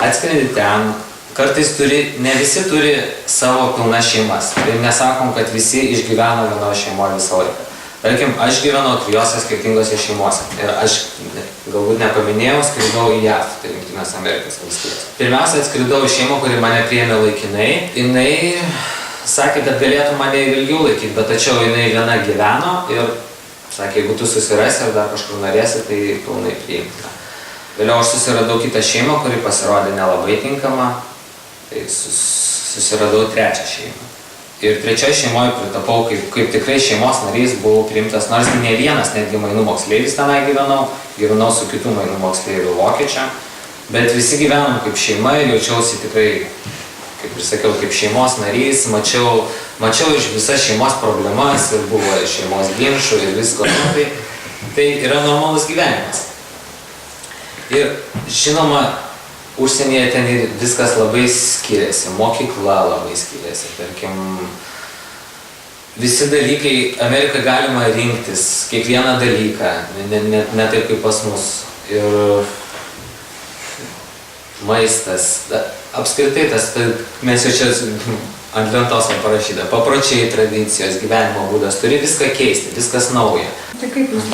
Atskrendi ten, kartais ne visi turi savo pilnas šeimas. Tai nesakom, kad visi išgyveno vienoje šeimoje visą laiką. Tarkim, aš gyvenau 3 skirtingose šeimose. Ir aš galbūt nepaminėjau, skridau į JAV, tai Jungtinės Amerikos valstijos. Pirmiausia, atskridau į šeimą, kuri mane priėmė laikinai. Jinai sakė, kad galėtų mane ilgiau laikyti, bet tačiau jinai viena gyveno ir sakė, jeigu tu susirasi ar dar kažkur norėsi, tai pilnai priimtina. Vėliau aš susiradau kitą šeimą, kuri pasirodė nelabai tinkama, tai susiradau 3 šeimą. Ir 3 šeimoje pritapau, kaip tikrai šeimos narys buvau priimtas, nors ne vienas, netgi mainų moksleivis tenai gyvenau su kitų mainų moksleivių vokiečių, bet visi gyvenom kaip šeima ir jaučiausi tikrai, kaip ir sakiau, kaip šeimos narys, mačiau iš visas šeimos problemas ir buvo šeimos ginčų ir visko, tai yra normalus gyvenimas. Ir žinoma, užsienyje ten viskas labai skiriasi, mokykla labai skiriasi, tarkim, visi dalykai, Ameriką galima rinktis, kiekvieną dalyką, ne taip kaip pas mus. Ir maistas, apskritai mes jau čia ant lentos parašyta, papročiai, tradicijos, gyvenimo būdas, turi viską keisti, viskas nauja. Tai kaip jūs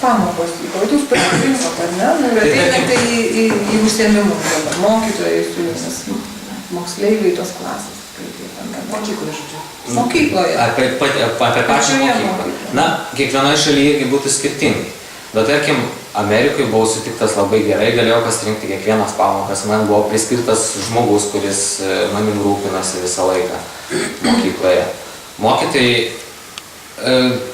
pamokos vyko, jūs pasirinkot, ar ne? Ir ateinate į užsiėmimus dabar, mokytojai su jumis, moksleiviai tos klasės. Mokykloje, žodžiu. Mokykloje. Apie pačią mokyklą. Na, kiekvienoje šalyje irgi būtų skirtingai. Bet tarkim, Amerikoje buvau sutiktas labai gerai, galėjau pasirinkti kiekvienas pamokas. Man buvo priskirtas žmogus, kuris manim rūpinasi visą laiką mokykloje. Mokytojai,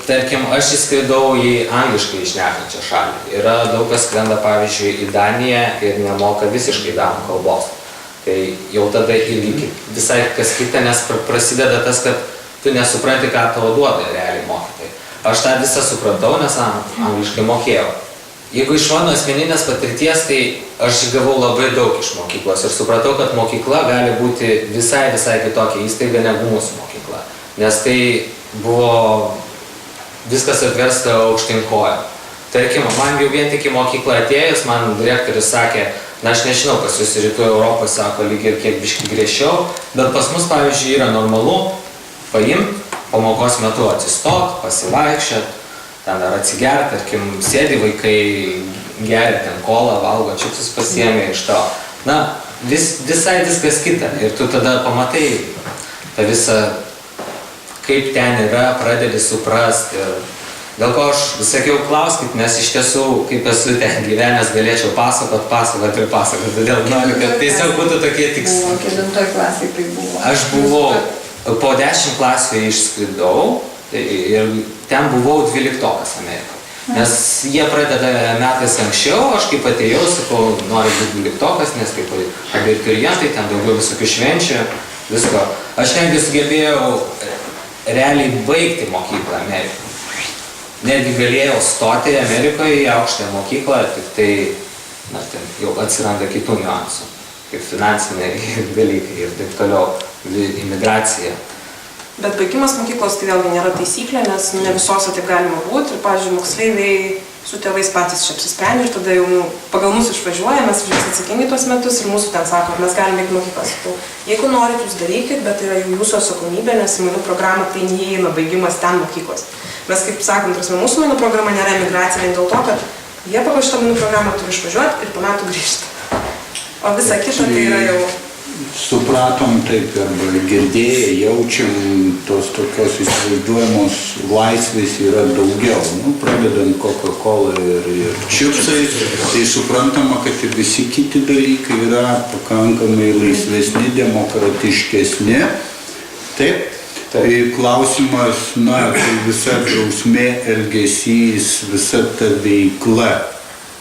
tarkim, aš įskridau į angliškai šnekančią šalį. Yra daug kas skrenda, pavyzdžiui, į Daniją ir nemoka visiškai danų kalbos. Tai jau tada irgi visai kas kita, nes prasideda tas, kad tu nesupranti, ką tavo duoda realiai mokytojai. Aš tą visą supratau, nes angliškai mokėjau. Jeigu iš mano asmeninės patirties, tai aš gavau labai daug iš mokyklos ir supratau, kad mokykla gali būti visai kitokia įstaiga negu mūsų mokykla. Nes tai buvo viskas atversta aukštyn kojom. Tarkim, man jau vien tik į mokyklą atėjus, man direktorius sakė, na aš nežinau, pas jūs rytų Europoje sako lyg ir kiek biški griežčiau, bet pas mus, pavyzdžiui, yra normalu paimti, pamokos metu atsistot, pasivaikščiot, ten ar atsigert, tarkim, sėdi vaikai, geria ten kolą, valgo, čipsus pasiėmė iš to. Na, visai viskas kita ir tu tada pamatai, tą visą, kaip ten yra, pradedi suprasti. Ir dėl ko aš sakiau, klauskit, nes iš tiesų, kaip esu ten gyvenęs, galėčiau pasakot. Todėl noriu, kad tiesiog būtų tokie tikslai. Kelintoj klasėje tai buvo? Aš buvau, po 10 klasių išskridau ir ten buvau 12-okas Amerikoje. Nes jie pradeda metais anksčiau, aš kaip atėjau, sakau, noriu būti 12-okas, nes kaip abiturientai, ten daugiau visokių švenčių, visko. Aš netgi sugebėjau realiai baigti mokyklą Amerikoje. Netgi galėjau stoti Amerikoje į aukštąją mokyklą, tik tai, ten jau atsiranda kitų niuansų, kaip finansiniai dalykai ir taip toliau, imigracija. Bet baigimas mokyklos tai vėlgi nėra taisyklė, nes ne visose taip galima būti. Ir, pavyzdžiui, moksleiviai su tėvais patys čia apsisprendžia ir tada jau pagal mus išvažiuoja, mes už jas atsakingi tuos metus ir mūsų ten sako, mes galime baigti mokyklas. Jeigu norit, jūs darykit, bet tai yra jau jūsų atsakomybė, nes į mainų programą tai neįeina baigimas ten mokyklos. Mes kaip sakom, mūsų mainų programa nėra emigracija vien dėl to, kad jie pagal šitą mainų programą turi išvažiuoti ir po metų grįžti. O visa kita tai yra jau... Supratom taip arba girdėję, jaučiam tos tokios įsivaizduojamos laisvės yra daugiau. Pradedant Coca-Cola ir čipsais, tai suprantama, kad ir visi kiti dalykai yra pakankamai laisvesni, demokratiškesni. Taip. Tai klausimas, tai visa drausmė, elgesys, visa ta veikla,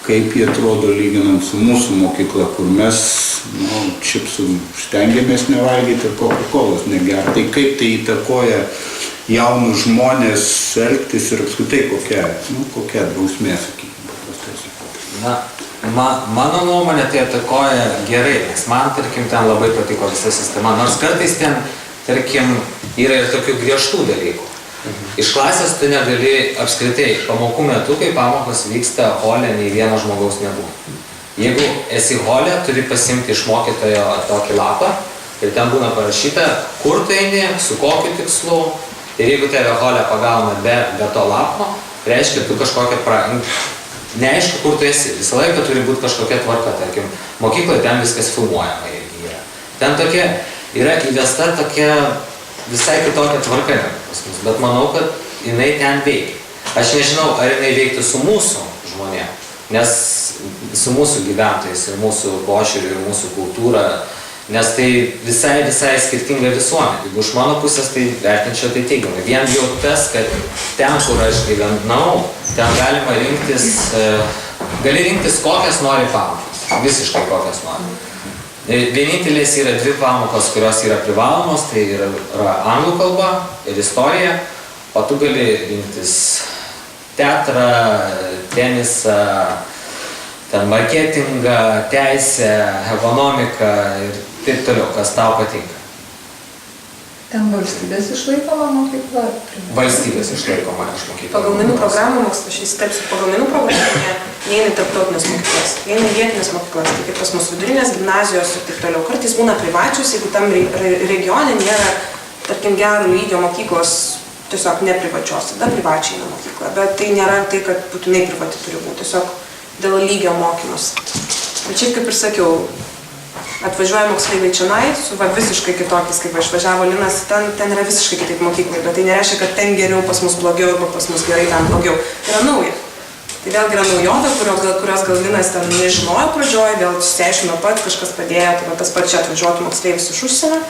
kaip jie atrodo lyginant su mūsų mokykla, kur mes čipsų stengiamės nevalgyti ir Coca-Colos negerti. Tai kaip tai įtakoja jaunus žmonės elgtis ir apskritai kokia drausmė, sakykime, paprastai sakyti. Mano nuomonė tai įtakoja gerai, nes man, tarkim, ten labai patiko visa sistema, nors kartais ten, tarkim, yra ir tokių griežtų dalykų. Iš klasės tu negali apskritai pamokų metu, kai pamokos vyksta hole, nei vieno žmogaus nebuvo. Jeigu esi hole, turi pasimti iš mokytojo tokį lapą ir ten būna parašyta, kur tu eini, su kokiu tikslu. Ir jeigu tave hole pagauna be to lapo, reiškia, tu kažkokią neaišku, kur tu esi. Visą laiką turi būti kažkokia tvarka, tarkim, mokykloje ten viskas filmuojama irgi yra. Ten tokia yra įvesta tokia visai kitokia tvarka pas mus, bet manau, kad jinai ten veikia. Aš nežinau, ar jinai veiktų su mūsų žmonėm, nes su mūsų gyventojais ir mūsų požiūriu ir mūsų kultūra, nes tai visai skirtinga visuomenė. Jeigu iš mano pusės tai vertinčiau tai teigiamai. Vien jau tas, kad ten, kur aš gyvenau, ten galima gali rinktis kokias nori pamokas, visiškai kokias nori. Vienintelės yra 2 pamokos, kurios yra privalomos, tai yra anglų kalba ir istorija, o tu gali rinktis teatrą, tenisą, ten marketingą, teisę, ekonomiką ir taip toliau, kas tau patinka. Ten valstybės išlaikoma mokykla? Valstybės išlaikoma mokykla. Pagal mainų programą, pagal mainų programą neina į tarptautinės mokyklas, neina į vietinės mokyklas, tai kaip pas mus vidurinės, gimnazijos ir taip toliau. Kartais būna privačios, jeigu tam regione nėra, tarkim, gero lygio mokyklos, tiesiog neprivačios, tada privačiai eina mokykla. Bet tai nėra tai, kad būtinai privati turi būti, tiesiog dėl lygio mokymus. Bet šiaip kaip ir sakiau, atvažiuoja moksleiviai čionai su visiškai kitokiais, kaip išvažiavo Linas, ten yra visiškai kitaip mokyklai, bet tai nereiškia, kad ten geriau, pas mus blogiau, arba pas mus gerai, ten blogiau. Tai yra nauja. Tai vėlgi yra naujovė, kurios gal Linas ten nežinojo pradžioje, vėl išsiaiškino pats, kažkas padėjo, tai tas pats čia atvažiuotų moksleivis iš užsienio.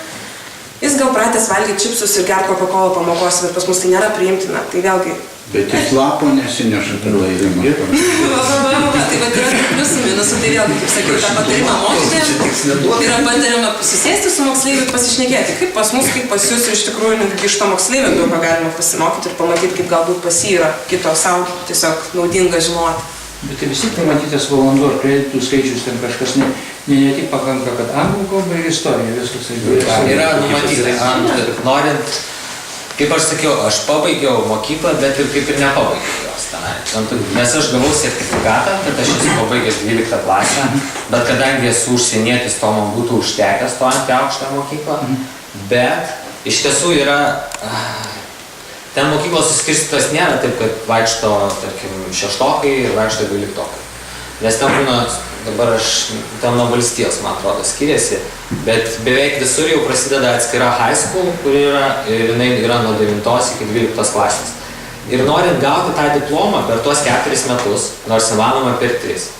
Jis gal pratęs valgyti čipsus ir gerti Coca-Cola pamokos, bet pas mus tai nėra priimtina. Tai vėlgi... Bet jis lapo nesineša per laidimą. Tai va yra pliusų minusų, tai vėlgi, kaip sakiau, tą patarimą mokytojams yra patariama susėsti su moksleiviu ir pasišnekėti, kaip pas mus, kaip pas jūs iš tikrųjų iš to moksleivio daug ką galima pasimokyti ir pamatyti, kaip galbūt pas jį yra kito savo tiesiog naudinga žinoti. Bet tai vis tik pamatytas valandų ar kreditų skaičius ten kažkas ne tik pakanka, kad anglų kalba ir istorija viskas. Yra numatyta, norint, kaip aš sakiau, aš pabaigiau mokyklą, bet ir kaip ir nepabaigiau jos tenai. Nes aš gavau sertifikatą, kad aš esu pabaigęs 12 klasę, bet kadangi esu užsienietis, to man būtų užtekęs stojant į aukštąją mokyklą, bet iš tiesų yra... Ten mokyklos suskirstytos nėra taip, kad vaikšto, tarkim, 6-okai ir vaikšto 12-okai. Nes ten būna, dabar ten nuo valstijos, man atrodo, skiriasi, bet beveik visur jau prasideda atskira high school, kuri jinai yra nuo 9 iki 12 klasės. Ir norint gauti tą diplomą per tuos 4 metus, nors įmanoma per 3,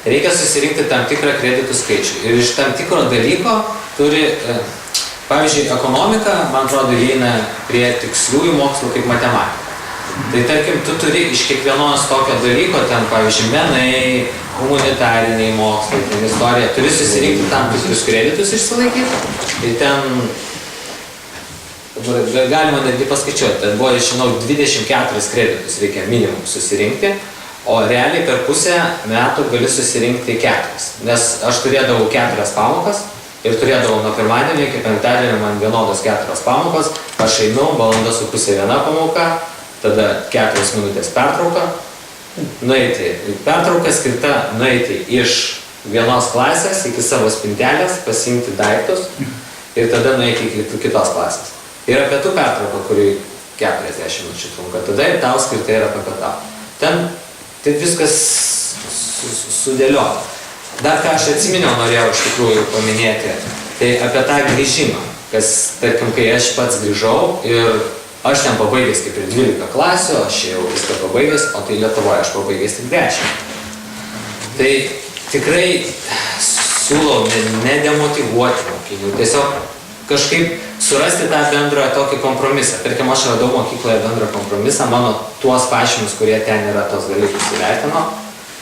reikia susirinkti tam tikrą kreditų skaičių. Ir iš tam tikro dalyko turi, pavyzdžiui, ekonomika, man atrodo, įeina prie tiksliųjų mokslų kaip matematika. Tai tarkim, tu turi iš kiekvienos tokio dalyko, ten, pavyzdžiui, menai, humanitariniai mokslai, ten istorija, turi susirinkti tam tikrus kreditus išsilaikyti. Tai ten, galima netgi paskaičiuoti, ten buvo, žinau, 24 kreditus reikia minimum susirinkti, o realiai per pusę metų gali susirinkti 4. Nes aš turėdavau 4 pamokas ir turėdavau nuo pirmadienio iki penktadienio man vienodos 4 pamokos, aš einu, 1,5 valandos viena pamoka, tada 4 minutės pertrauka, pertrauka skirta nueiti iš vienos klasės iki savo spintelės, pasiimti daiktus ir tada nueiti iki kitos klasės. Yra pietų pertrauka, kuri 40 minučių trunka, tada ir tau skirta yra papietauti. Ten tai viskas sudėliota. Dar ką aš atsiminiau, norėjau iš tikrųjų paminėti, tai apie tą grįžimą, kas, tarkim, kai aš pats grįžau ir aš ten pabaigęs kaip ir 12 klasių, aš jau viską pabaigęs, o tai Lietuvoje aš pabaigęs tik 10. Tai tikrai siūlau nedemotyvuoti mokinių, tiesiog kažkaip surasti tą bendrą tokį kompromisą. Tarkim, aš radau mokykloje bendrą kompromisą, mano tuos pažymius, kurie ten yra, tos dalykus įvertino.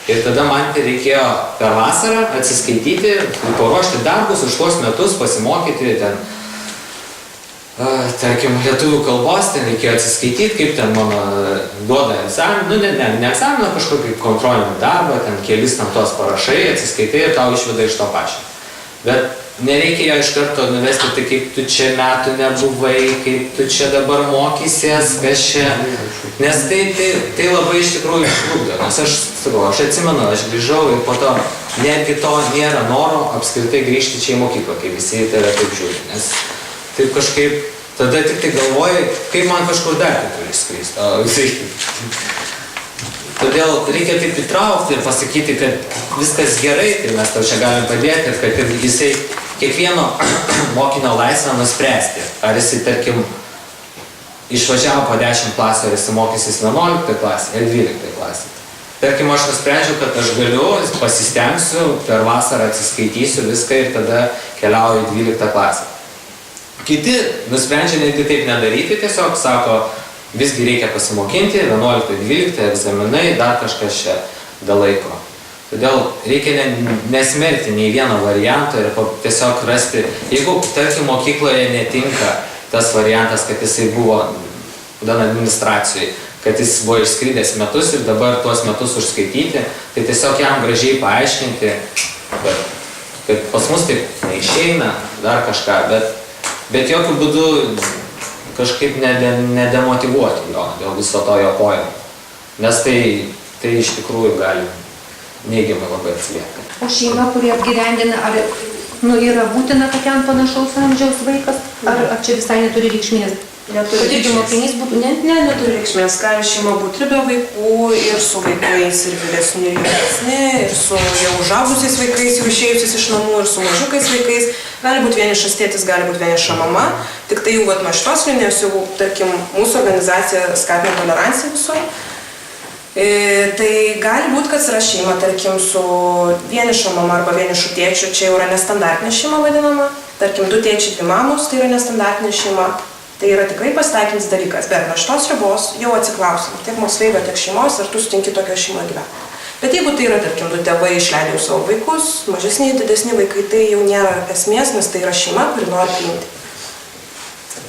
Ir tada man reikėjo per vasarą atsiskaityti, paruošti darbus už tuos metus, pasimokyti ten, tarkim, lietuvių kalbos, ten reikėjo atsiskaityti, kaip ten mano duoda egzaminą, ne egzaminą, kažkokį kontrolinį darbą, ten kelis tam tos parašai, atsiskaitai ir tau išveda iš to pačio. Bet nereikėjo iš karto nuvesti, tai kaip tu čia metų nebuvai, kaip tu čia dabar mokysies, kas čia. Nes tai labai iš tikrųjų ištrukdo. Nes aš atsimenu, aš grįžau ir po to netgi to nėra noro apskritai grįžti čia į mokyklą, kai visi tave taip žiūri. Nes taip kažkaip, tada tik tai galvoji, kaip man kažkur dar kitur išskristi. Todėl reikia taip įtraukti ir pasakyti, kad viskas gerai, tai mes tau čia galim padėti ir kad jisai kiekvieno mokinio laisvę nuspręsti. Ar jisai, tarkim, išvažiavo po 10 klasių, ar jisai mokysis 11 klasį ar 12 klasį. Tarkim, aš nusprendžiau, kad aš galiu, pasistengsiu, per vasarą atsiskaitysiu viską ir tada keliauju į 12 klasę. Kiti nusprendžia netgi taip nedaryti, tiesiog sako, visgi reikia pasimokinti, 11-12 egzaminai, dar kažkas čia dėl laiko. Todėl reikia nesmerkti nei vieno varianto ir tiesiog rasti, jeigu, tarkim, mokykloje netinka tas variantas, kad jisai buvo administracijai, kad jis buvo išskridęs metus ir dabar tuos metus užskaityti, tai tiesiog jam gražiai paaiškinti, kad pas mus taip neišeina, dar kažką, bet jokių būdų kažkaip nedemotyvuoti jo dėl viso to jo pojimo. Nes tai iš tikrųjų gali neigiamai labai atsiliepti. O šeima, kurie apgyvendina, ar yra būtina tokiam panašaus amžiaus vaikas, ar čia visai neturi reikšmės? Neturi irgi mokinys būtų, neturi reikšmės. Gali šeima būti ir be vaikų, ir su vaikais, ir vyresni, ir jaunesni, ir su jau užaugusiais vaikais, jau išėjusiais iš namų, ir su mažiukais vaikais. Gali būti vienišas tėtis, gali būti vieniša mama. Tik tai jau nuo šitos linijos jau, tarkim, mūsų organizacija skatina toleranciją visur. Tai gali būti, kad yra šeima, tarkim, su vieniša mama arba vienišu tėčiu, čia jau yra nestandartinė šeima vadinama. Tarkim, 2 tėčiai, 2 mamos, tai yra nestandartinė šeima. Tai yra tikrai pasitaikinis dalykas, bet nuo šitos ribos jau atsiklausim, tiek moksleivio, tiek šeimos, ar tu sutinki tokio šeimoje gyventi. Bet jeigu tai yra, tarkim, 2 tėvai išleidę savo vaikus, mažesni, didesni vaikai, tai jau nėra esmės, nes tai yra šeima, kuri nori priimti.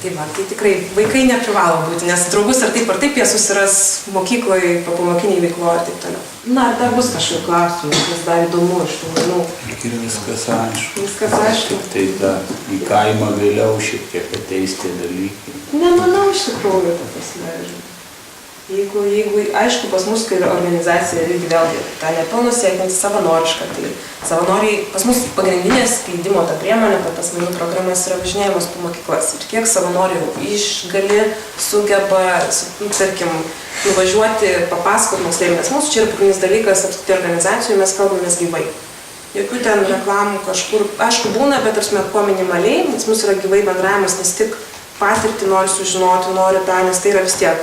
Tai tikrai vaikai neprivalo būti, nes draugus ar taip jie susiras mokykloje, papamokiniai veikloje ir taip toliau. Na, ar dar bus kažkokių klausimų, nes dar įdomu iš tų manų. Ir viskas aišku. Viskas aišku. Tai į kaimą vėliau šiek tiek ateis tie dalykai. Nemanau iš tikrųjų, ta prasme. Jeigu, aišku, pas mus, kai organizacija irgi vėlgi ta nepilno siekianti savanoriška, tai savanoriai, pas mus pagrindinės skleidimo ta priemonė, kad tas mainų programas yra važinėjimas po mokyklas. Ir kiek savanorių išgali, sugeba, tarkim, nuvažiuoti, papasakoti moksleiviam, nes mūsų čia yra pagrindinis dalykas, apskritai organizacijų, mes kalbamės gyvai. Jokių ten reklamų kažkur, aišku, būna, bet tarsi kuo minimaliai, nes mūsų yra gyvai bendravimas, nes tik patirtį nori sužinoti, nori tą, nes tai yra vis tiek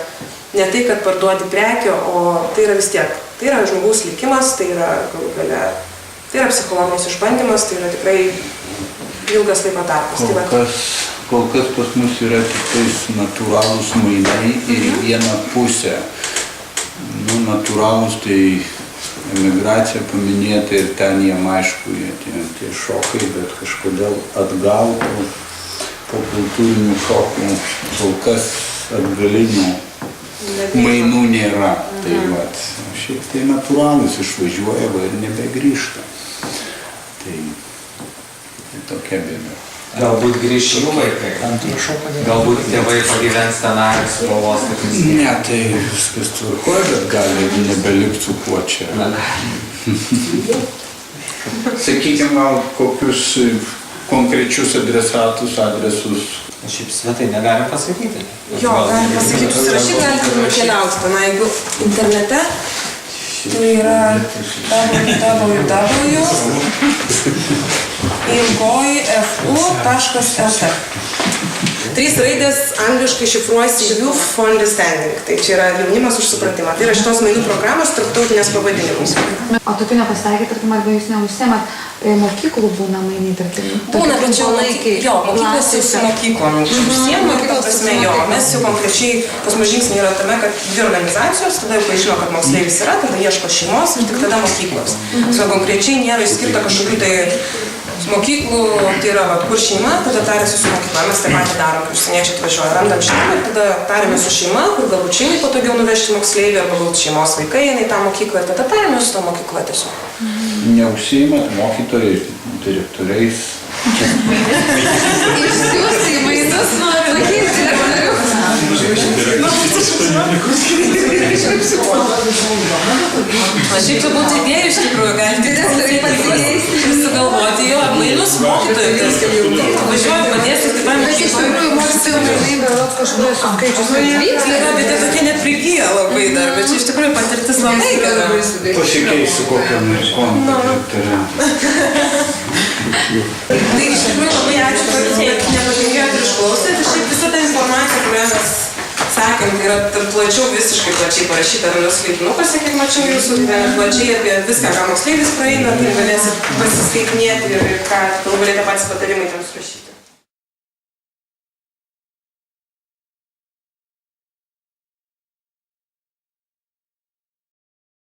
ne tai, kad parduodi prekių, o tai yra vis tiek. Tai yra žmogaus likimas, tai yra galų gale, tai yra psichologinis išbandymas, tai yra tikrai ilgas laiko tarpas. Kol kas pas mus yra tik tais natūralūs mainai ir į vieną pusę. Nu, natūralūs tai emigracija paminėta ir ten jiem aišku, tie šokai, bet kažkodėl atgal po kultūrinių šokų kol kas atgalinių mainų nėra. Tai vat, šiaip tai natūralus išvažiuoja ir nebegrįžta. Tai tokia bėda. Galbūt grįš jų vaikai. Galbūt tėvai pagyvens tenai, sugalvos, kad jis... Ne, tai viskas tvarkoja, bet gali nebelikti su kuo čia. Sakykime, gal kokius konkrečius adresus. Šiaip svetai negalim pasakyti. Jo, galim pasakyti, susirašyti galite ir nukeliauti. Na, jeigu internete, tai yra www.ilgoifu.lt. 3 raidės angliškai šifruojasi Youth for Understanding. Tai čia yra jaunimas už supratimą. Tai yra šitos mainų programos tarptautinės pavadinimus. O tokių nepasitaikė, tarkim, arba jūs neužsiemat, mokyklų būna mainai, tarkim? Būna, bet čia jo, mokyklos su mokyklom. Užsiem mokyklos prasme jo. Mes jau konkrečiai, pas mus žingsniai yra tame, kad 2 organizacijos, tada jau paaiškino, kad moksleivis yra, tada ieško šeimos ir tik tada mokyklos. Konkrečiai nėra išskirta kažkokių tai mokyklų, tai yra, kur šeima, tada tarėsi su mokykla. Mes taip pat darom, kai užsieniečiai atvažiuoja, randam šeimą ir tada tarėmės su šeima, kur galbūt šeimai patogiau nuvežti moksleivį, arba galbūt šeimos vaikai eina į tą mokyklą ir tada tarėmės su tą mokyklą tiesiog. Neužsiimat mokytojais, direktoriais. Išsiųsti į mainus, noriu pakeisti direktorių. Šiaip čia būtų idėja iš tikrųjų, galite sugalvoti jo mainus mokytojus. Važiuoju, padėsiu kitam Bet iš tikrųjų, mokytojų mainai berods kažkur skaičius atvyks. Bet jie tokie net prigyja labai dar, bet čia iš tikrųjų patirtis labai gera. Pasikeisiu kokią amerikonų direktorę. Tai iš tikrųjų labai ačiū, kad nepatingėjot ir išklausėt. Ir šiaip visą tą informaciją, kurią mes sakėm, tai yra plačiau, visiškai plačiai parašyta leidinukose, kiek mačiau jūsų, plačiai apie viską, ką moksleivis praeina, tai galėsit pasiskaitinėti ir ką galų galite patys patarimai ten surašyti.